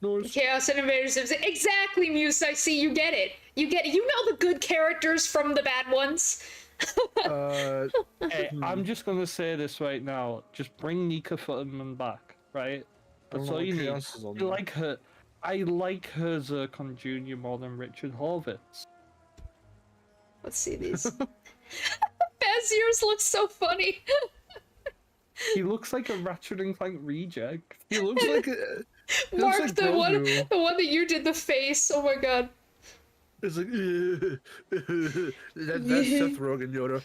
Yoda. Chaos Innovators. Exactly, Muse. I see. You get it. You get it. You know the good characters from the bad ones. Hey, I'm just gonna say this right now. Just bring Nika Futterman back, right? That's all you need. I like her Zircon Jr. more than Richard Horvitz. Let's see these. Bazier's looks so funny. He looks like a Ratchet and Clank reject. He looks like a. he looks Mark, like the one Grogu. that you did the face. Oh my god. It's like that's Seth Rogen Yoda.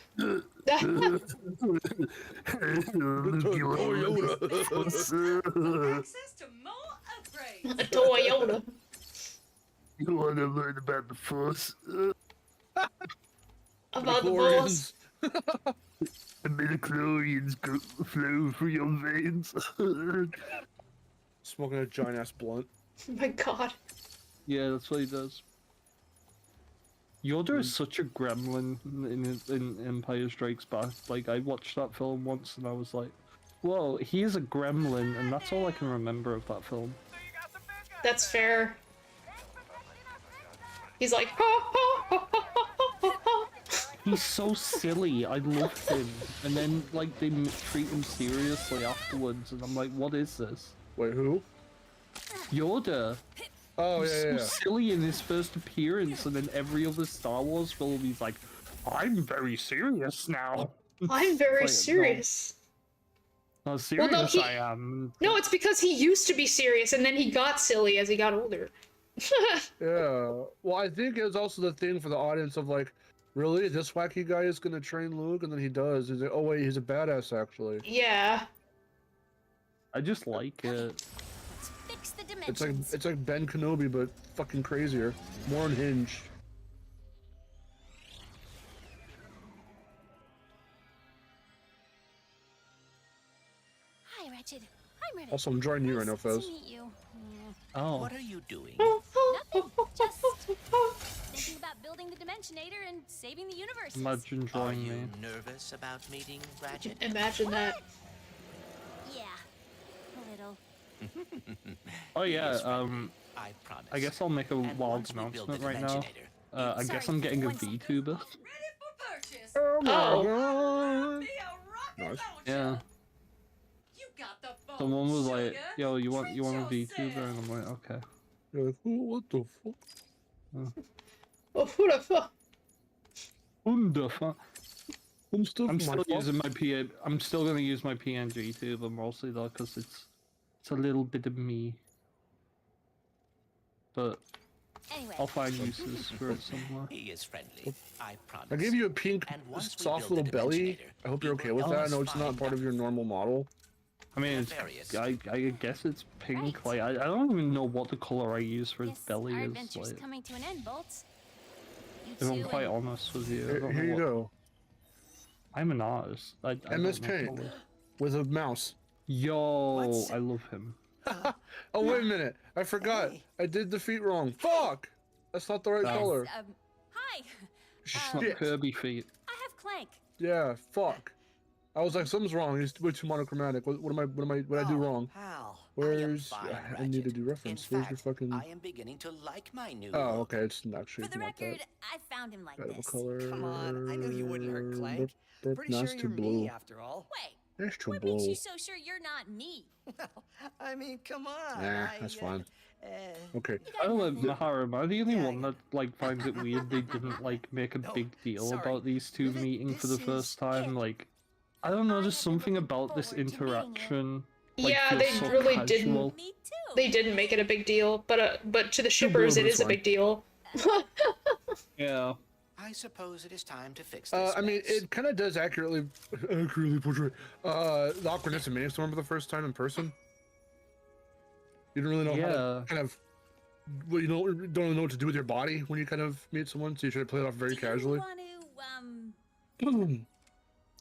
Access to more upgrades. A Toyota. You want to learn about the Force? About the balls. The midichlorians flow through your veins. Smoking a giant ass blunt. Oh my god. Yeah, that's what he does. Yoda is such a gremlin in Empire Strikes Back. Like, I watched that film once and I was like, whoa, he is a gremlin, and that's all I can remember of that film. That's fair. He's like, ha ha ha ha ha ha ha. He's so silly, I love him. And then, like, they treat him seriously afterwards, and I'm like, what is this? Wait, who? Yoda. Oh, He's yeah. so silly in his first appearance, and then every other Star Wars film, he's like, I'm very serious now. I'm very Like, serious. How serious he- I am. No, it's because he used to be serious and then he got silly as he got older. Yeah. Well, I think it was also the thing for the audience of like, really, this wacky guy is gonna train Luke, and then he does. He's like, oh wait, he's a badass actually. Yeah. I just like it. Let's fix the It's dimensions. like Ben Kenobi, but fucking crazier, more unhinged. Hi, Ratchet. I'm ready. Also, I'm joining you right now, Nice Fez. to meet you. Oh. What are you doing? Nothing. Just thinking about building the Dimensionator and saving the universe. Imagine Are drawing you me. nervous about meeting Ratchet? Imagine that. Yeah, a little. Oh yeah, I promise. I guess I'll make a And wild once we build announcement the right now. Dimensionator, I guess I'm getting a VTuber. Ready for purchase. Oh my Oh. god! Be a rocket Nice. launcher. Yeah. You got the phone, Someone was like, sugar. yo, you want a Treat VTuber? yourself. And I'm like, okay. You're like, "Ooh, what the fuck? Oh, who the fuck? Wonderful. I'm still I'm still using my I'm still gonna use my PNG too, but mostly though because it's a little bit of me. But Anyway, I'll find uses for it somewhere. He is friendly, I promise. I gave you a pink, And once we soft build little the belly. Dimensionator, I hope you're okay we with will that. I know always it's not find part of your normal model. I mean, Nefarious. I guess it's pink. Like I don't even know what the color I use for his guess belly our is. adventure's Like, coming to an end, Bolts. You if I'm two quite and- honest with you, I don't Here know you what- go. I'm an artist. I MS don't know Paint colors. with a mouse. Yo, What's- I love him. Oh wait a minute! I forgot. Hey. I did the feet wrong. Fuck! That's not the right Oh. color. Hi. It's not Shit. Kirby feet. I have Clank. Yeah. Fuck. I was like, something's wrong. He's way too monochromatic. What am I? What I do Oh, wrong? Pal. I am Where's? fine, I need to Ratchet. do reference. In Where's your fact, fucking? I am beginning to like my new Oh, look. okay. It's actually For the not record, that I found him like bad of a this. color. Come on, I knew you wouldn't hurt Clank. Burp, Pretty that's sure too you're blue. me after all. Wait, That's too what blue. makes you so sure you're not me? Well, I mean, come on. Nah, that's fine. Okay. I don't know, Miharu, am I the only one that like finds it weird they didn't like make a No, big deal sorry. about these two meeting for the This first is time? it. Like, I don't know, I there's have been something looking about this forward to meeting you. interaction. Like, Yeah, feels they so really casual. didn't. Me too. They didn't make it a big deal, but to the shippers, but it it's is a fine. big deal. Yeah. I suppose it is time to fix this. I mean, mess. it kind of does accurately portray the awkwardness of meeting someone for the first time in person. You don't really know how to Yeah. kind of, well, you don't really know what to do with your body when you kind of meet someone, so you try to play it off very Do casually. You want to,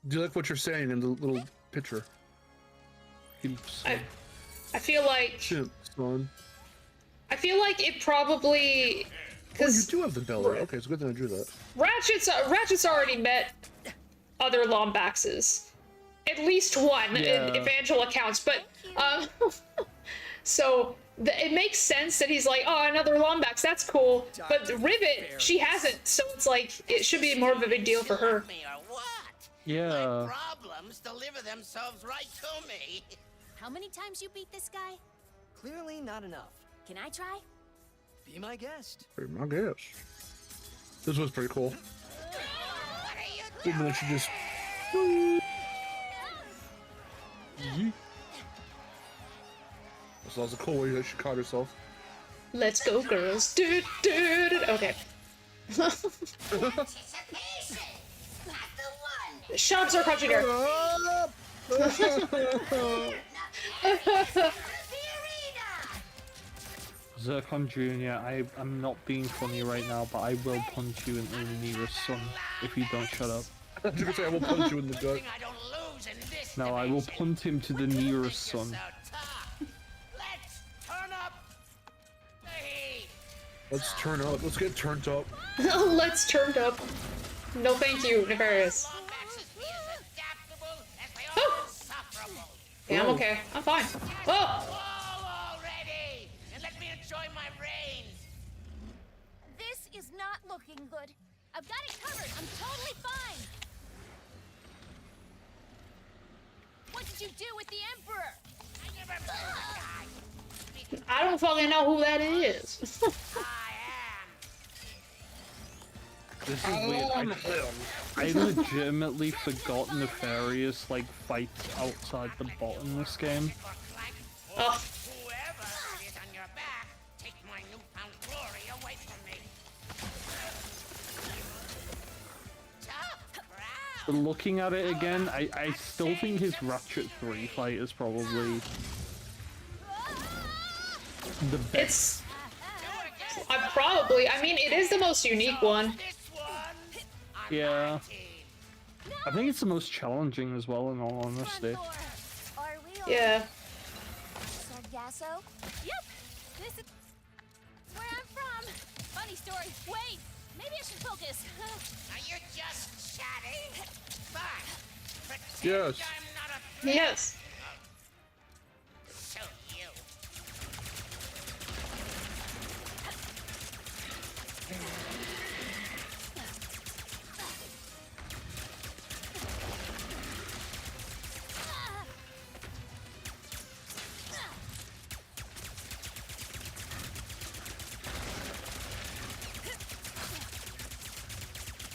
Do you like what you're saying in the little picture? I feel like Chimp, son. I feel like it probably Oh, you because do have the belly. Okay, it's good that I drew that. Ratchet's already met other Lombaxes, at least one Yeah. if Angela counts. But so it makes sense that he's like, oh, another Lombax, that's cool. But Rivet, she hasn't, so it's like it should be more of a big deal for her. Me or what? Yeah. My problems deliver themselves right to me. how many times you beat this guy? Clearly not enough. Can I try? Be my guest. I guess. This was pretty cool. Even though she just. That was a cool way that she caught herself. Let's go, girls. Okay. Shut up, Sir Crouching Bear. Zircon Jr., I'm not being funny right now, but I will punch you in the nearest sun if you don't shut up. I was gonna say I will punch you in the gut. Thing I don't lose in this No, I will dimension. punt him to the nearest sun. So tough. Let's turn up the heat. Let's turn up. Let's get turned up. Let's turn up. No, thank you, Nefarious. Lombax is as adaptable as they Oh. are insufferable. Yeah, I'm okay. I'm fine. Oh, Wall already, and let me enjoy my reign. This is not looking good. I've got it covered. I'm totally fine. What did you do with the Emperor? I never die. I don't fucking know who that is. I This is weird. I legitimately forgot Nefarious like fights outside the bot in this game. Oh, Whoever is on your back, take my newfound glory away from me. Tough crowd. But looking at it again, I still think his Ratchet 3 fight is probably the best. it's. I mean, it is the most unique one. This one on Yeah. my team. I think it's the most challenging as well, in all honesty. Are we all Yeah. Sargasso? Yep. This is where I'm from. Funny story. Wait. Maybe I should focus. Are you just chatting? Fine. Pretend Yes. I'm not a threat. Yes. So you.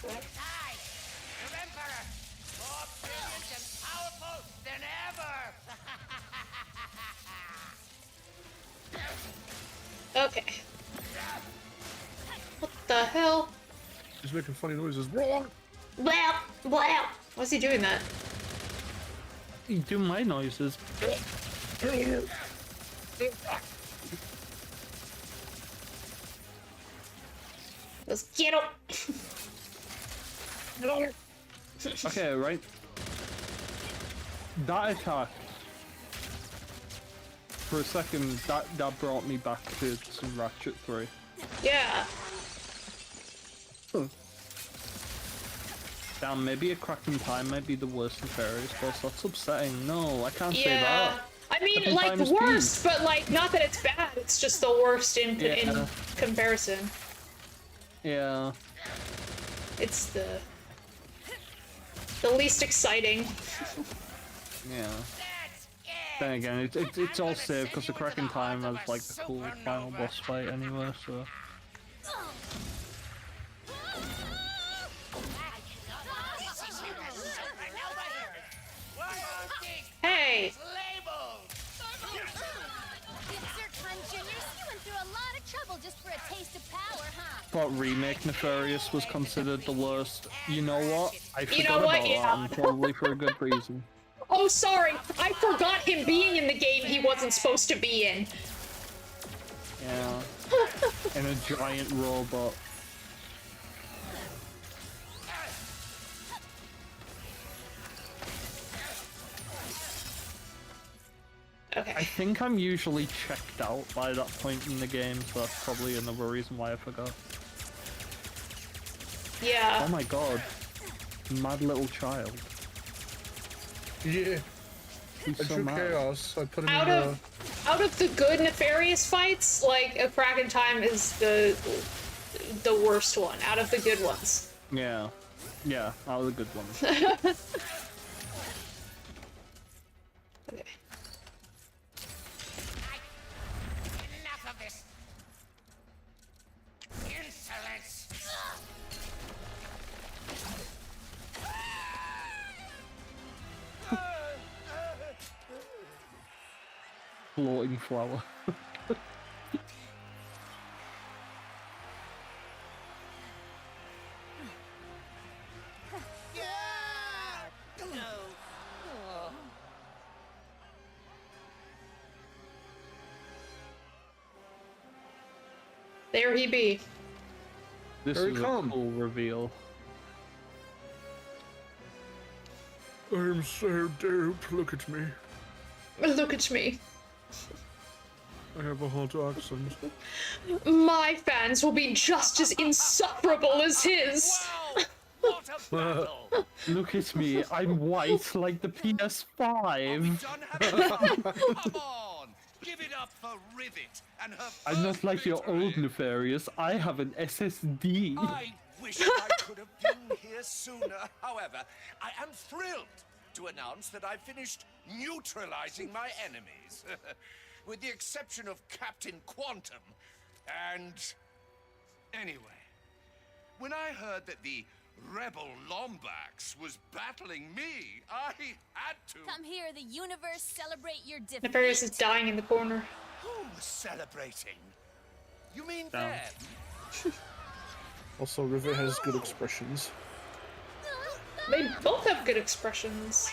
I, your emperor, Okay. What the hell? He's making funny noises. Wrong. Blah, blah. Why's he doing that? You do my noises. Let's get him. Okay, right. That attack. For a second, that brought me back to some Ratchet 3. Yeah. Damn, maybe a Cracking Time might be the worst Nefarious boss. That's upsetting. No, I can't say Yeah. that. I mean, Cracking like, Time is worst, but, like, not that it's bad. It's just the worst in Yeah. comparison. Yeah. It's the least exciting. Yeah. Then again, it's all safe because the Cracking Time has like the cool final boss fight anyway, so. Hey! Sir Clank Jr., you went through a lot of trouble just for a taste of power, huh? Thought Remake Nefarious was considered the worst. You know what? I forgot You know what? about Yeah. that, and probably for a good reason. Oh, sorry. I forgot him being in the game he wasn't supposed to be in. Yeah. And a giant robot. Okay. I think I'm usually checked out by that point in the game, so that's probably another reason why I forgot. Yeah. Oh my god. Mad little child. Yeah. He's I so drew mad. chaos. I put him Out in of the good Nefarious fights, like, a Cracking Time is the worst one, out of the good ones. Yeah. Yeah, that was a good one. Okay. Enough of this insolence. Floating flower. There he be. This Here he is a come. cool reveal. I'm so dope. Look at me. Look at me. I have a hot accent. My fans will be just as insufferable as his. Wow! What a battle! Look at me, I'm white like the PS5. Done having fun? Come on! Give it up for Rivet and her I'm not first like your old victory. Nefarious, I have an SSD. I wish I could have been here sooner. However, I am thrilled to announce that I finished neutralizing my enemies. With the exception of Captain Quantum. And anyway, when I heard that the Rebel Lombax was battling me, I had to. Come here, the universe, celebrate your defeat. Nefarious is dying in the corner. Who's celebrating? You mean Down. them? Also, Rivet has good expressions. They both have good expressions.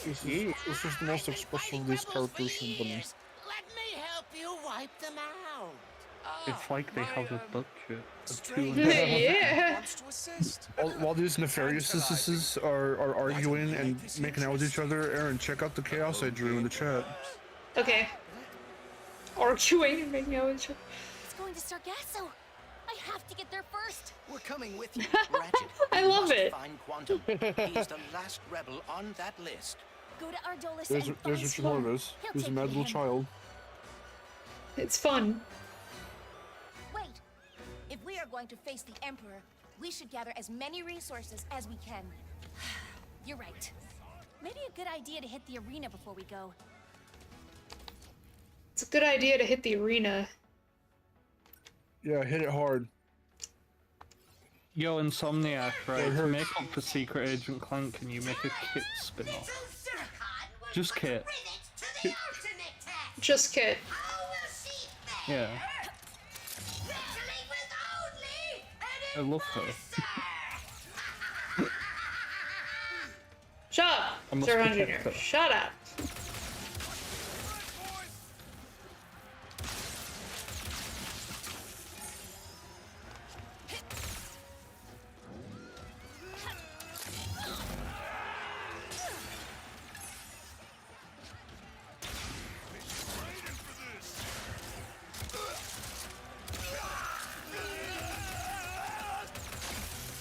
This is the most expressive of these characters from them. Let me help you wipe them out. It's like they have a budget of Strange. 200. Yeah. Wants to assist. While these Nefariouses are arguing and making out with each other, Aaron, check out the chaos I drew in the chat. Okay. Arguing and making out with each other. It's going to Sargasso. I have to get there first. We're coming with you, Ratchet. I You love must it. Find Quantum. He's the last rebel on that list. Go to Ardolis There's and find Richard Sloan. Morvis, He'll who's a take mad care of little him. child. It's fun. Wait. If we are going to face the Emperor, we should gather as many resources as we can. You're right. Maybe a good idea to hit the arena before we go. It's a good idea to hit the arena. Yeah, hit it hard. Yo, Insomniac, right? It To hurts. make up for Secret Agent Clank, can you make a Kit spin-off? Just Kit. Just Kit. Yeah. I love her. Shut up, I must Sir protect Jr. her. Shut up.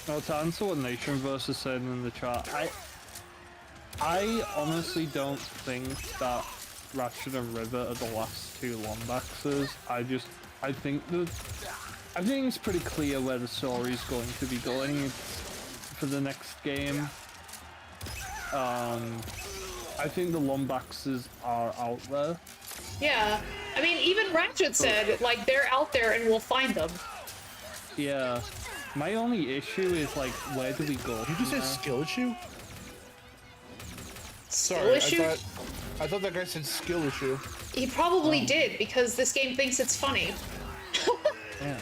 Now to answer what Nation versus said in the chat, I honestly don't think that Ratchet and River are the last two Lombaxes. I think it's pretty clear where the story's going to be going for the next game. I think the Lombaxes are out there. Yeah. I mean, even Ratchet said, like, they're out there and we'll find them. Yeah. My only issue is, like, where do we go? Did you just say skill issue? Skill Sorry, issue? I thought that guy said skill issue. He probably did, because this game thinks it's funny. Yeah.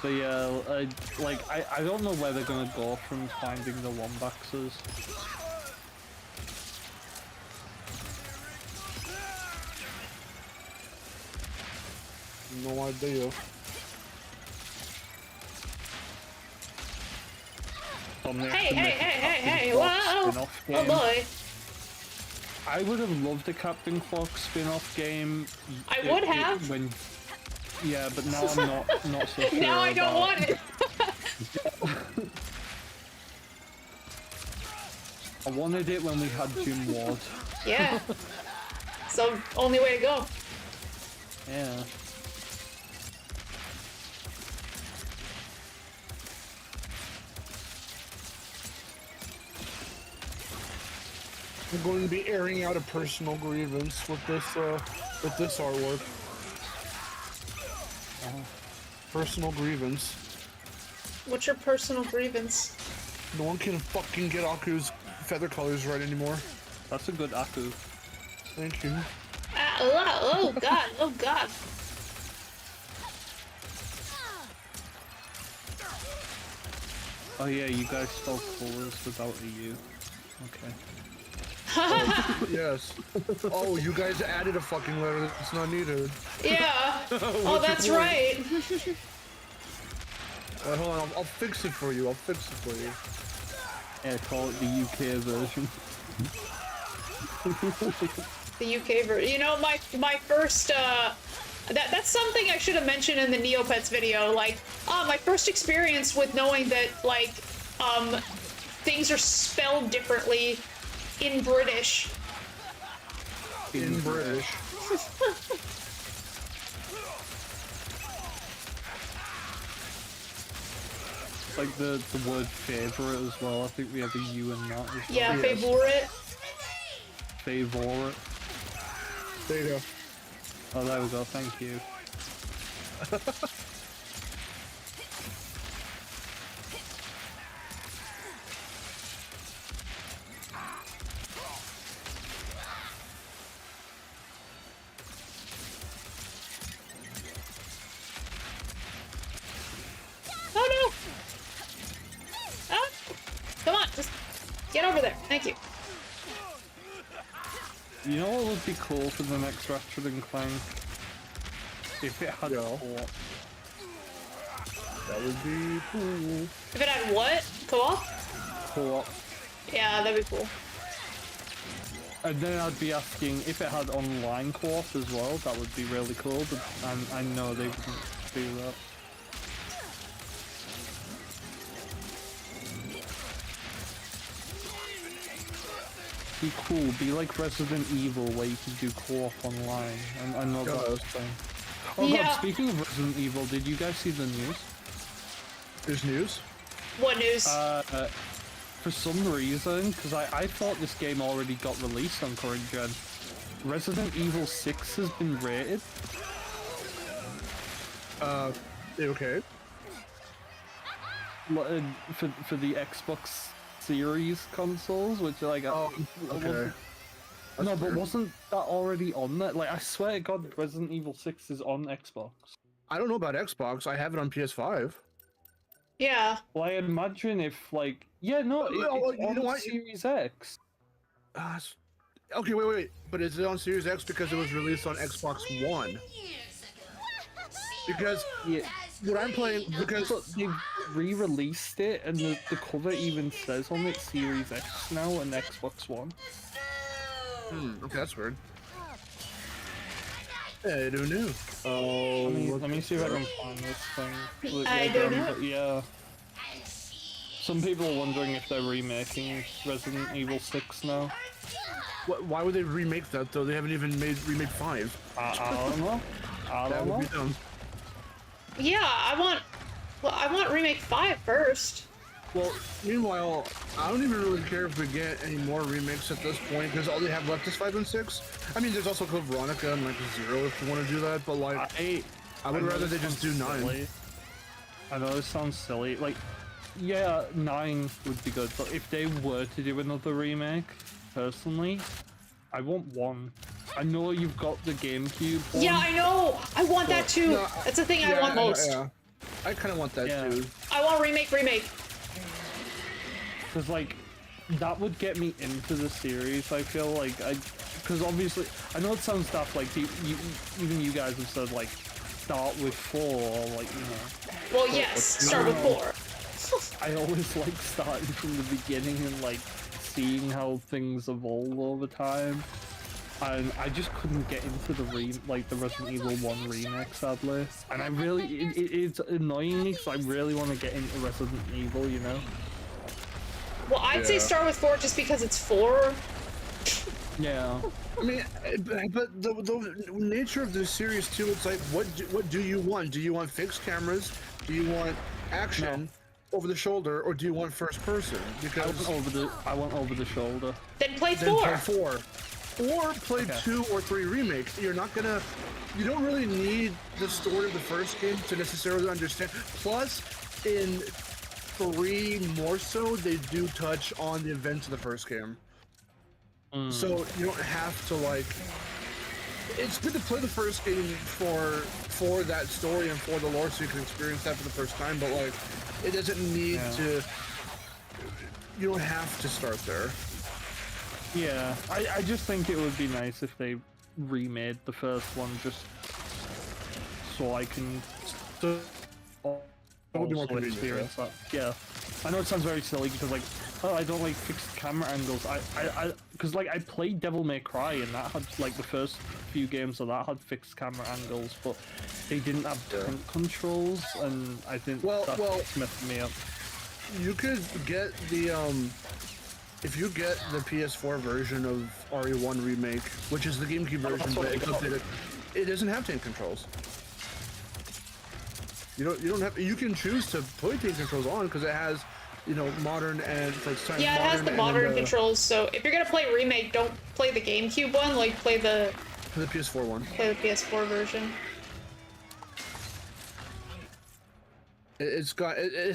But yeah, I don't know where they're gonna go from finding the Lombaxes. No idea. Hey, whoa! Oh boy. I would have loved a Captain Clock spin-off game. I would have. Yeah, but now I'm not so sure. Now I don't about... want it. I wanted it when we had Jim Ward. Yeah. So, only way to go. Yeah. I'm going to be airing out a personal grievance with this artwork. Personal grievance. What's your personal grievance? No one can fucking get Aku's feather colors right anymore. That's a good Aku. Thank you. Oh god, oh god. Oh yeah, you guys spelled colors without a U. Okay. Yes. Oh, you guys added a fucking letter that's not needed. Yeah. Oh, that's right. Hold on, I'll fix it for you. I'll fix it for you. Yeah, call it the UK version. The UK version. You know, my first that's something I should have mentioned in the Neopets video. Like, my first experience with knowing that like things are spelled differently in British. In British. Like the word favorite as well. I think we have a U in that as well. Yeah, Yes. favorite. Favorite. There you go. Oh, there we go. Thank you. Oh no! Ah! Come on, just get over there. Thank you. You know what would be cool for the next Ratchet and Clank? If it had co-op. That would be cool. If it had what? Co-op? Co-op. Yeah, that'd be cool. And then I'd be asking if it had online co-op as well. That would be really cool. But I know they wouldn't do that. Be cool. Be like Resident Evil, where you can do co-op online. I know that was fun. Oh Yeah. god, speaking of Resident Evil, did you guys see the news? There's news? What news? For some reason, because I thought this game already got released on current gen, Resident Evil 6 has been rated. Okay. For the Xbox Series consoles, which are like... okay. No, but wasn't that already on there? Like, I swear to God, Resident Evil 6 is on Xbox. I don't know about Xbox. I have it on PS5. Yeah. Well, I imagine if like, yeah, no, Well, it's you know on what? Series X. Okay, wait. But is it on Series X because it was released on Xbox One? Because Yeah, what I'm playing, because so they've re-released it, and the cover even says on it Series X now and Xbox One. okay, that's weird. I don't know. Oh, Let me see if I can find this thing. Look, I like, don't know. but yeah. Some people are wondering if they're remaking Resident Evil 6 now. Why would they remake that though? They haven't even made remake 5. I don't know. I That don't would know. be dumb. Yeah, I want remake 5 first. Well, meanwhile, I don't even really care if we get any more remakes at this point because all they have left is 5 and 6. I mean, there's also Code Veronica and like 0 if you want to do that, but like, I would rather they just do 9. Silly. I know this sounds silly. Like, yeah, 9 would be good, but if they were to do another remake, personally, I want 1. I know you've got the GameCube one. Yeah, I know. I want that too. No, That's the thing I want most. Yeah. I kind of want that too. I want remake. Because, like, that would get me into the series, I feel like. Because obviously, I know it sounds daft, like, even you guys have said, like, start with 4, or, like, you know. Well, yes, start with 4. I always like starting from the beginning and, like, seeing how things evolve over time. And I just couldn't get into the Resident Evil 1 remake, sadly. And I really, it's annoying me because I really want to get into Resident Evil, you know? Well, I'd say start with 4 just because it's 4. Yeah. I mean, but the nature of the series too, it's like, what do you want? Do you want fixed cameras? Do you want action over the shoulder, or do you want first person? Because I want over the shoulder. Then play 4. Then play 4. Or play 2 or 3 remakes. You don't really need the story of the first game to necessarily understand. Plus, in 3 more so, they do touch on the events of the first game. So you don't have to like. It's good to play the first game for that story and for the lore, so you can experience that for the first time. But like, it doesn't need to. You don't have to start there. Yeah, I just think it would be nice if they remade the first one just so I can would be more also convenient, experience that. Yeah, I know it sounds very silly because like, oh, I don't like fixed camera angles. Because like I played Devil May Cry and that had like the first few games of that had fixed camera angles, but they didn't have tank controls, and I think that's messed me up. You could get the if you get the PS4 version of RE1 Remake, which is the GameCube version, but it's updated, it doesn't have tank controls. You don't have. You can choose to put tank controls on because it has, modern and for its time. Yeah, it has the modern controls. So if you're gonna play remake, don't play the GameCube one. Like play the PS4 one. Play the PS4 version. It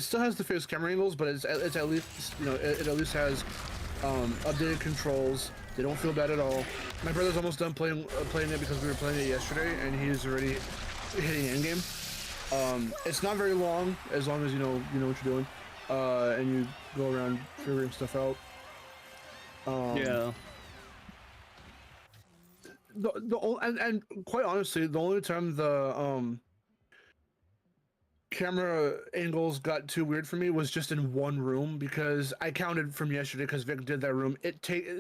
still has the fixed camera angles, but it's at least it at least has updated controls. They don't feel bad at all. My brother's almost done playing it because we were playing it yesterday, and he's already hitting endgame. It's not very long, as long as you know what you're doing, and you go around figuring stuff out. Yeah. And quite honestly, the only time the camera angles got too weird for me was just in one room, because I counted from yesterday because Vic did that room.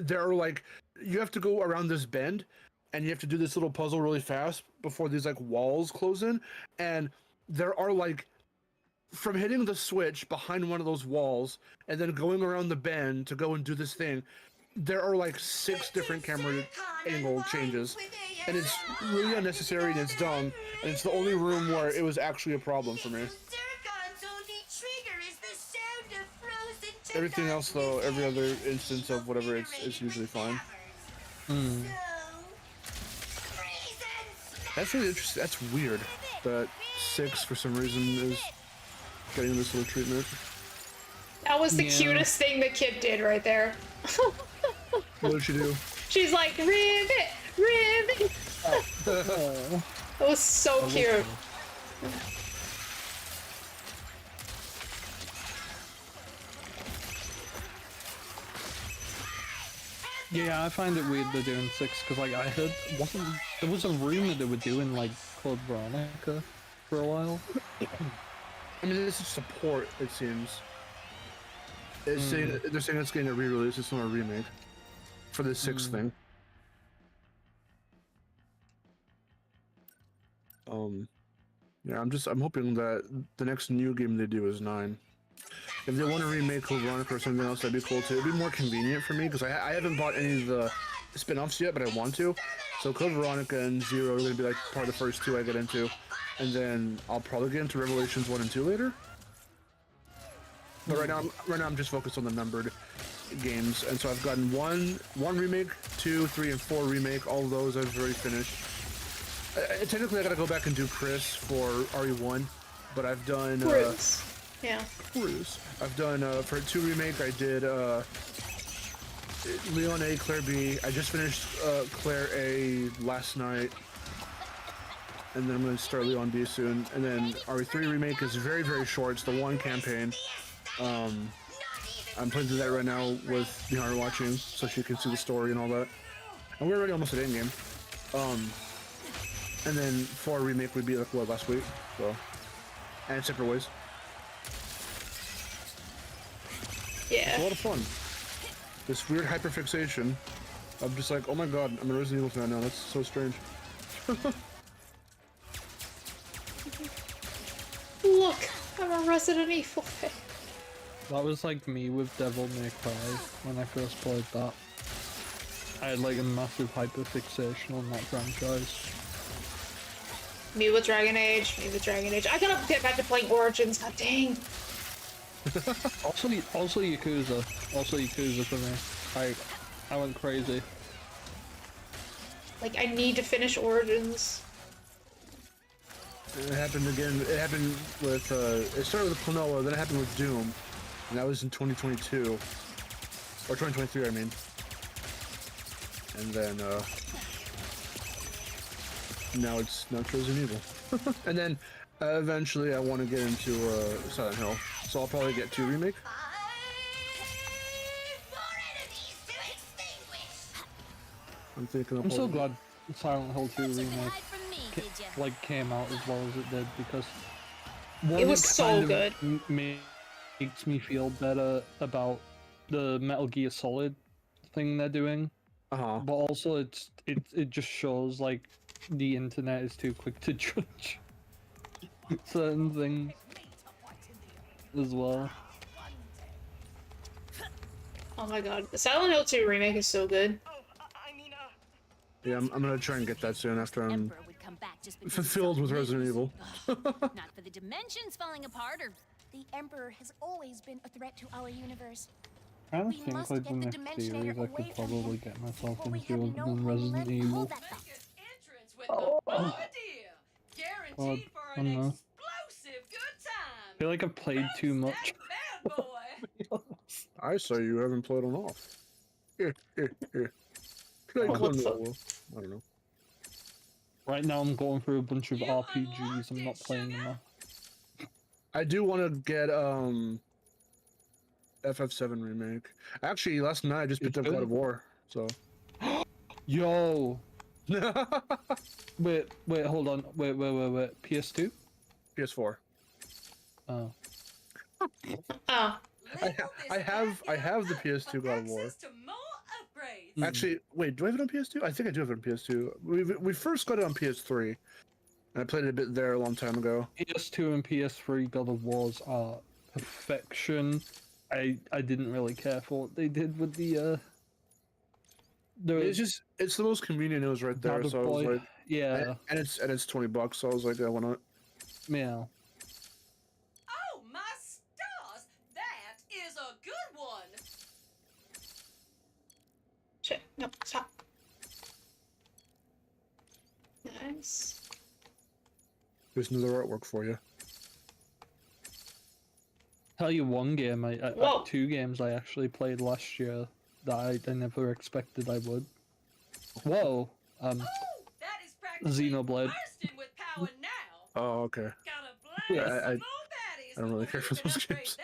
There are like, you have to go around this bend, and you have to do this little puzzle really fast before these like walls close in, and there are like, from hitting the switch behind one of those walls and then going around the bend to go and do this thing, there are like 6 different camera angle changes, and it's really unnecessary and it's dumb, and it's the only room where it was actually a problem for me. Everything else though, every other instance of whatever, it's usually fine. That's really interesting. That's weird that 6 for some reason is getting this little treatment. That was the cutest thing the kid did right there. What did she do? She's like, ribbit, ribbit. That was so cute. Yeah, I find it weird they're doing 6 because like I heard there was a rumor they were doing like Code Veronica for a while. I mean, this is support. It seems. They're saying it's getting a re-release. It's not a remake for the 6th thing. Yeah, I'm hoping that the next new game they do is 9. If they want to remake Code Veronica or something else, that'd be cool too. It'd be more convenient for me because I haven't bought any of the spin-offs yet, but I want to. So Code Veronica and 0 are going to be like part of the first 2 I get into, and then I'll probably get into Revelations 1 and 2 later. But right now I'm just focused on the numbered games, and so I've gotten one remake, 2, 3, and 4 remake. All of those I've already finished. Technically, I gotta go back and do Chris for RE1, but I've done Chris. Yeah. Chris. I've done for 2 remake. I did Leon A, Claire B. I just finished Claire A last night, and then I'm gonna start Leon B soon. And then RE3 remake is very, very short. It's the 1 campaign. I'm playing through that right now with Miharu watching, so she can see the story and all that. And we're already almost at endgame. And then 4 remake would be like what, last week, so, and separate ways. Yeah. It's a lot of fun. This weird hyperfixation. I'm just like, oh my god, I'm a Resident Evil fan now. That's so strange. Look, I'm a Resident Evil fan. That was like me with Devil May Cry when I first played that. I had like a massive hyperfixation on that franchise. Me with Dragon Age. I gotta get back to playing Origins. God dang. Also Yakuza. Also Yakuza for me. I went crazy. Like, I need to finish Origins. It happened again. It happened with, it started with Klonoa, then it happened with Doom. And that was in 2022. Or 2023, I mean. And then, now it's Resident Evil. And then, eventually I want to get into, Silent Hill. So I'll probably get 2 remake. I'm thinking I'm so glad Silent Hill 2 remake came out as well as it did, because It was so good. Makes me feel better about the Metal Gear Solid thing they're doing. But also it just shows like the internet is too quick to judge certain things as well. Oh my god, the Silent Hill 2 remake is so good. Yeah, I'm gonna try and get that soon after I'm fulfilled with Resident Evil. Not for the dimensions falling apart, or the Emperor has always been a threat to our universe. I don't think like the next series I could probably get myself into other than Resident Evil. Oh, God, guaranteed for I an don't know. explosive good time. I feel like I've played too much. Bad boy. I say you haven't played enough. Play Klonoa. I don't know. Right now I'm going through a bunch of RPGs, I'm not playing them. I do want to get FF7 remake. Actually, last night I just picked up God of War, so. Yo! Wait, hold on. Wait. PS2? PS4. Oh. Oh. I have the PS2 God of War. Actually, wait, do I have it on PS2? I think I do have it on PS2. We first got it on PS3, and I played it a bit there a long time ago. PS2 and PS3 God of Wars are perfection. I didn't really care for what they did with the it's the most convenient. It was right there, so I was like, yeah, and it's $20, so I was like, why not? Yeah. Oh my stars! That is a good one. Shit, no, stop. Nice. There's another artwork for you. Tell you one game, two games I actually played last year that I never expected I would. Whoa, That is practically Xenoblade. bursting with power now. Oh, okay. Got I don't really care for those games.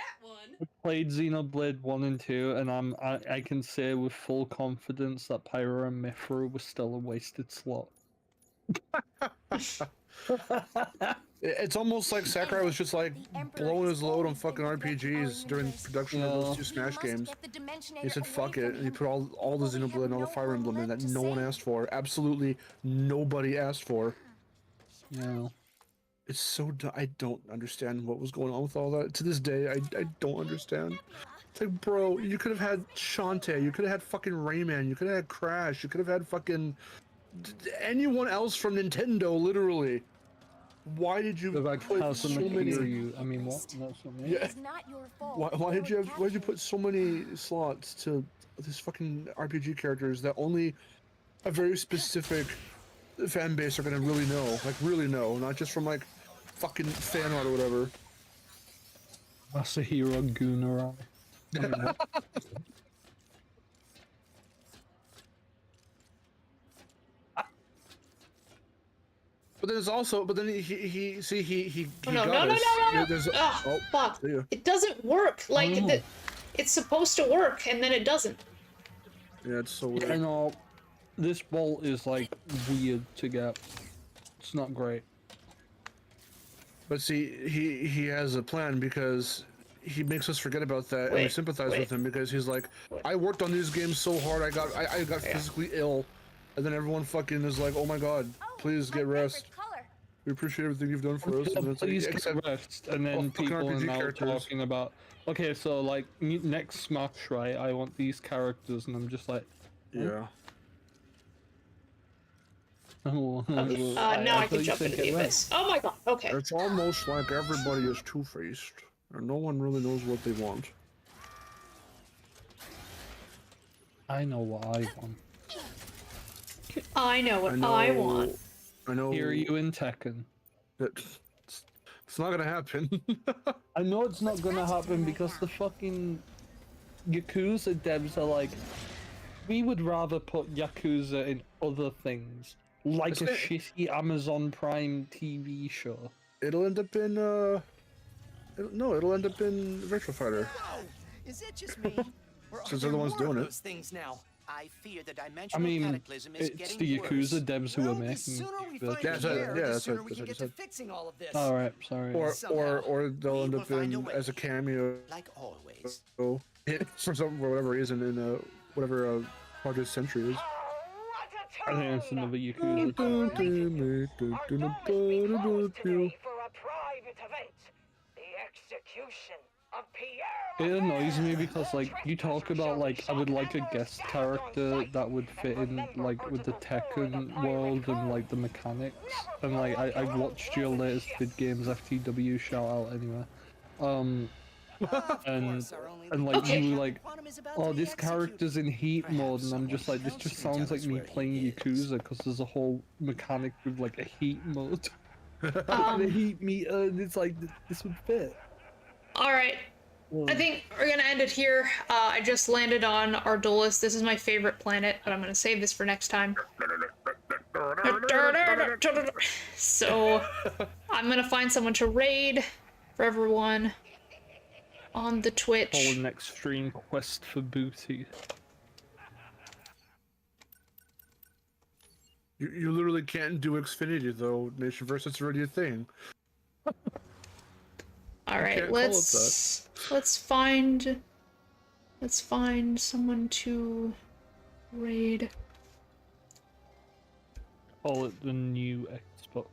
I played Xenoblade 1 and 2, and I can say with full confidence that Pyro and Miharu was still a wasted slot. It's almost like Sakurai was just like blowing his load on fucking RPGs during production of those two Smash games. He said fuck it, and he put all the Xenoblade and all the Fire Emblem in that no one asked for. Absolutely nobody asked for. Yeah. It's so I don't understand what was going on with all that. To this day, I don't understand. It's like, bro, you could have had Shantae, you could have had fucking Rayman, you could have had Crash, you could have had fucking anyone else from Nintendo, literally. Why did you put so many? I mean, what? That's not me. Yeah. Why did you put so many slots to these fucking RPG characters that only a very specific fan base are gonna really know, like really know, not just from like fucking fan art or whatever. Masahiro Gunarai. I mean, what? But then it's also, but then he Oh, no, got no, us. no, no, no. There's Oh, fuck. see ya. It doesn't work. Like, it's supposed to work, and then it doesn't. Yeah, it's so weird. I know. This bolt is like weird to get. It's not great. But see, he has a plan because he makes us forget about that, and we sympathize with him because he's like, I worked on these games so hard, I got physically ill, and then everyone fucking is like, oh my god, please get rest. We appreciate everything you've done for us. And it's Please like, get rest. And then people are now talking about, okay, so like next Smash, right? I want these characters, and I'm just like, yeah. Now I can jump into the abyss. Oh my god, okay. It's almost like everybody is two-faced, and no one really knows what they want. I know what I want. I know what I want. I know. Hear you in Tekken. It's not gonna happen. I know it's not gonna happen because the fucking Yakuza devs are like, we would rather put Yakuza in other things, like a shitty Amazon Prime TV show. It'll end up in it'll end up in Virtual Fighter. Whoa! Is it just me? Since they're the ones doing it. Things now? I fear the dimensional cataclysm is it's getting the worse. Yakuza devs who are The making sooner we the- find Yeah, the that's air, right. Yeah, the that's sooner right. we That's can what get you to said. fixing all of this. Alright, sorry. Or they'll end will up find in a way. as a cameo Like always. for whatever reason in whatever Project Century is. I think that's another Yakuza. It annoys me because like you talk about like I would like a guest character that would fit in like with the Tekken world and like the mechanics, and like I watched your latest vid games FTW, shout out anyway. And like you were like, oh, this character's in heat mode, and I'm just like, this just sounds like me playing Yakuza because there's a whole mechanic with like a heat mode, and a heat meter, and it's like this would fit. All right. I think we're gonna end it here. I just landed on Ardolus. This is my favorite planet, but I'm gonna save this for next time. So I'm gonna find someone to raid for everyone on the Twitch. Call an extreme quest for booty. You literally can't do Xfinity though, Nationverse. It's already a thing. All right, let's find someone to raid. Call it the new Xbox.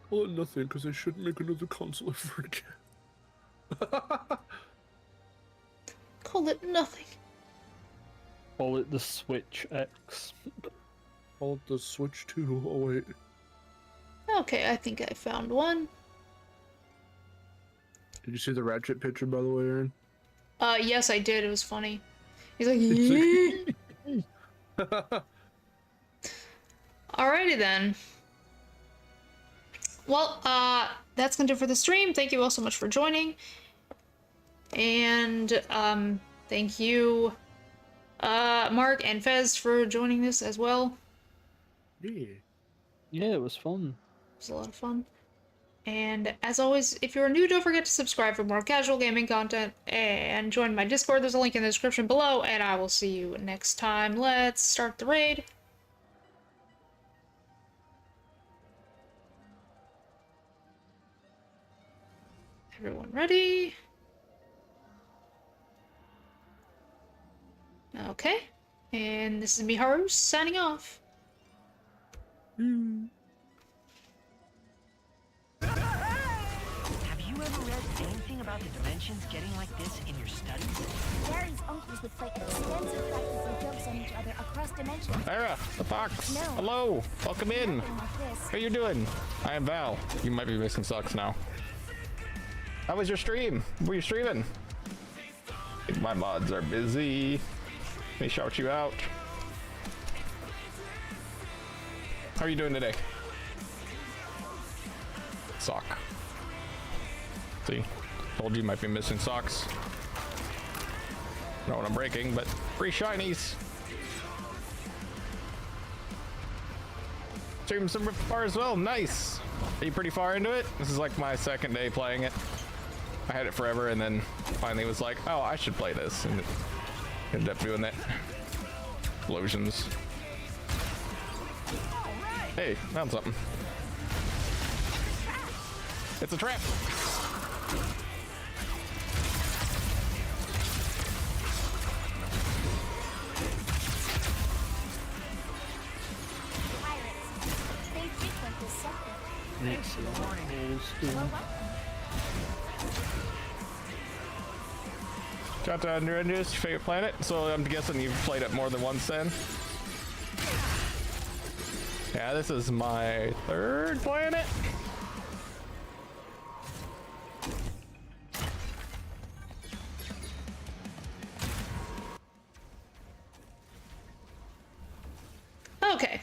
Call it nothing, because they shouldn't make another console ever again. Call it nothing. Call it the Switch X. Call it the Switch 2. Oh wait. Okay, I think I found one. Did you see the Ratchet picture, by the way, Aaron? Yes, I did. It was funny. He's like, yeah. Alrighty then. Well, that's gonna do it for the stream. Thank you all so much for joining. And, thank you, Mark and Fez for joining this as well. Yeah. Yeah, it was fun. It was a lot of fun. And as always, if you're new, don't forget to subscribe for more casual gaming content and join my Discord. There's a link in the description below, and I will see you next time. Let's start the raid. Everyone ready? Okay. And this is Miharu signing off. Have you ever read anything about the dimensions getting like this in your studies? Gary's uncles would play extensive practical jokes on each other across dimensions. Ira, the fox. No. Hello. Welcome in. Nothing like this. How you doing? I am Val. You might be missing socks now. How was your stream? Were you streaming? My mods are busy. Let me shout you out. How are you doing today? Sock. See? Told you might be missing socks. Know what I'm breaking, but free shinies. Stream some Rift Bar as well. Nice. Are you pretty far into it? This is like my second day playing it. I had it forever and then finally was like, oh, I should play this. And ended up doing that. Explosions. Hey, found something. It's a trap. They frequent this sector. Next morning. Got to Andrenius, your favorite planet? So I'm guessing you've played it more than once then? Yeah, this is my third planet. Okay.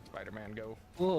Spider-Man go. Whoa.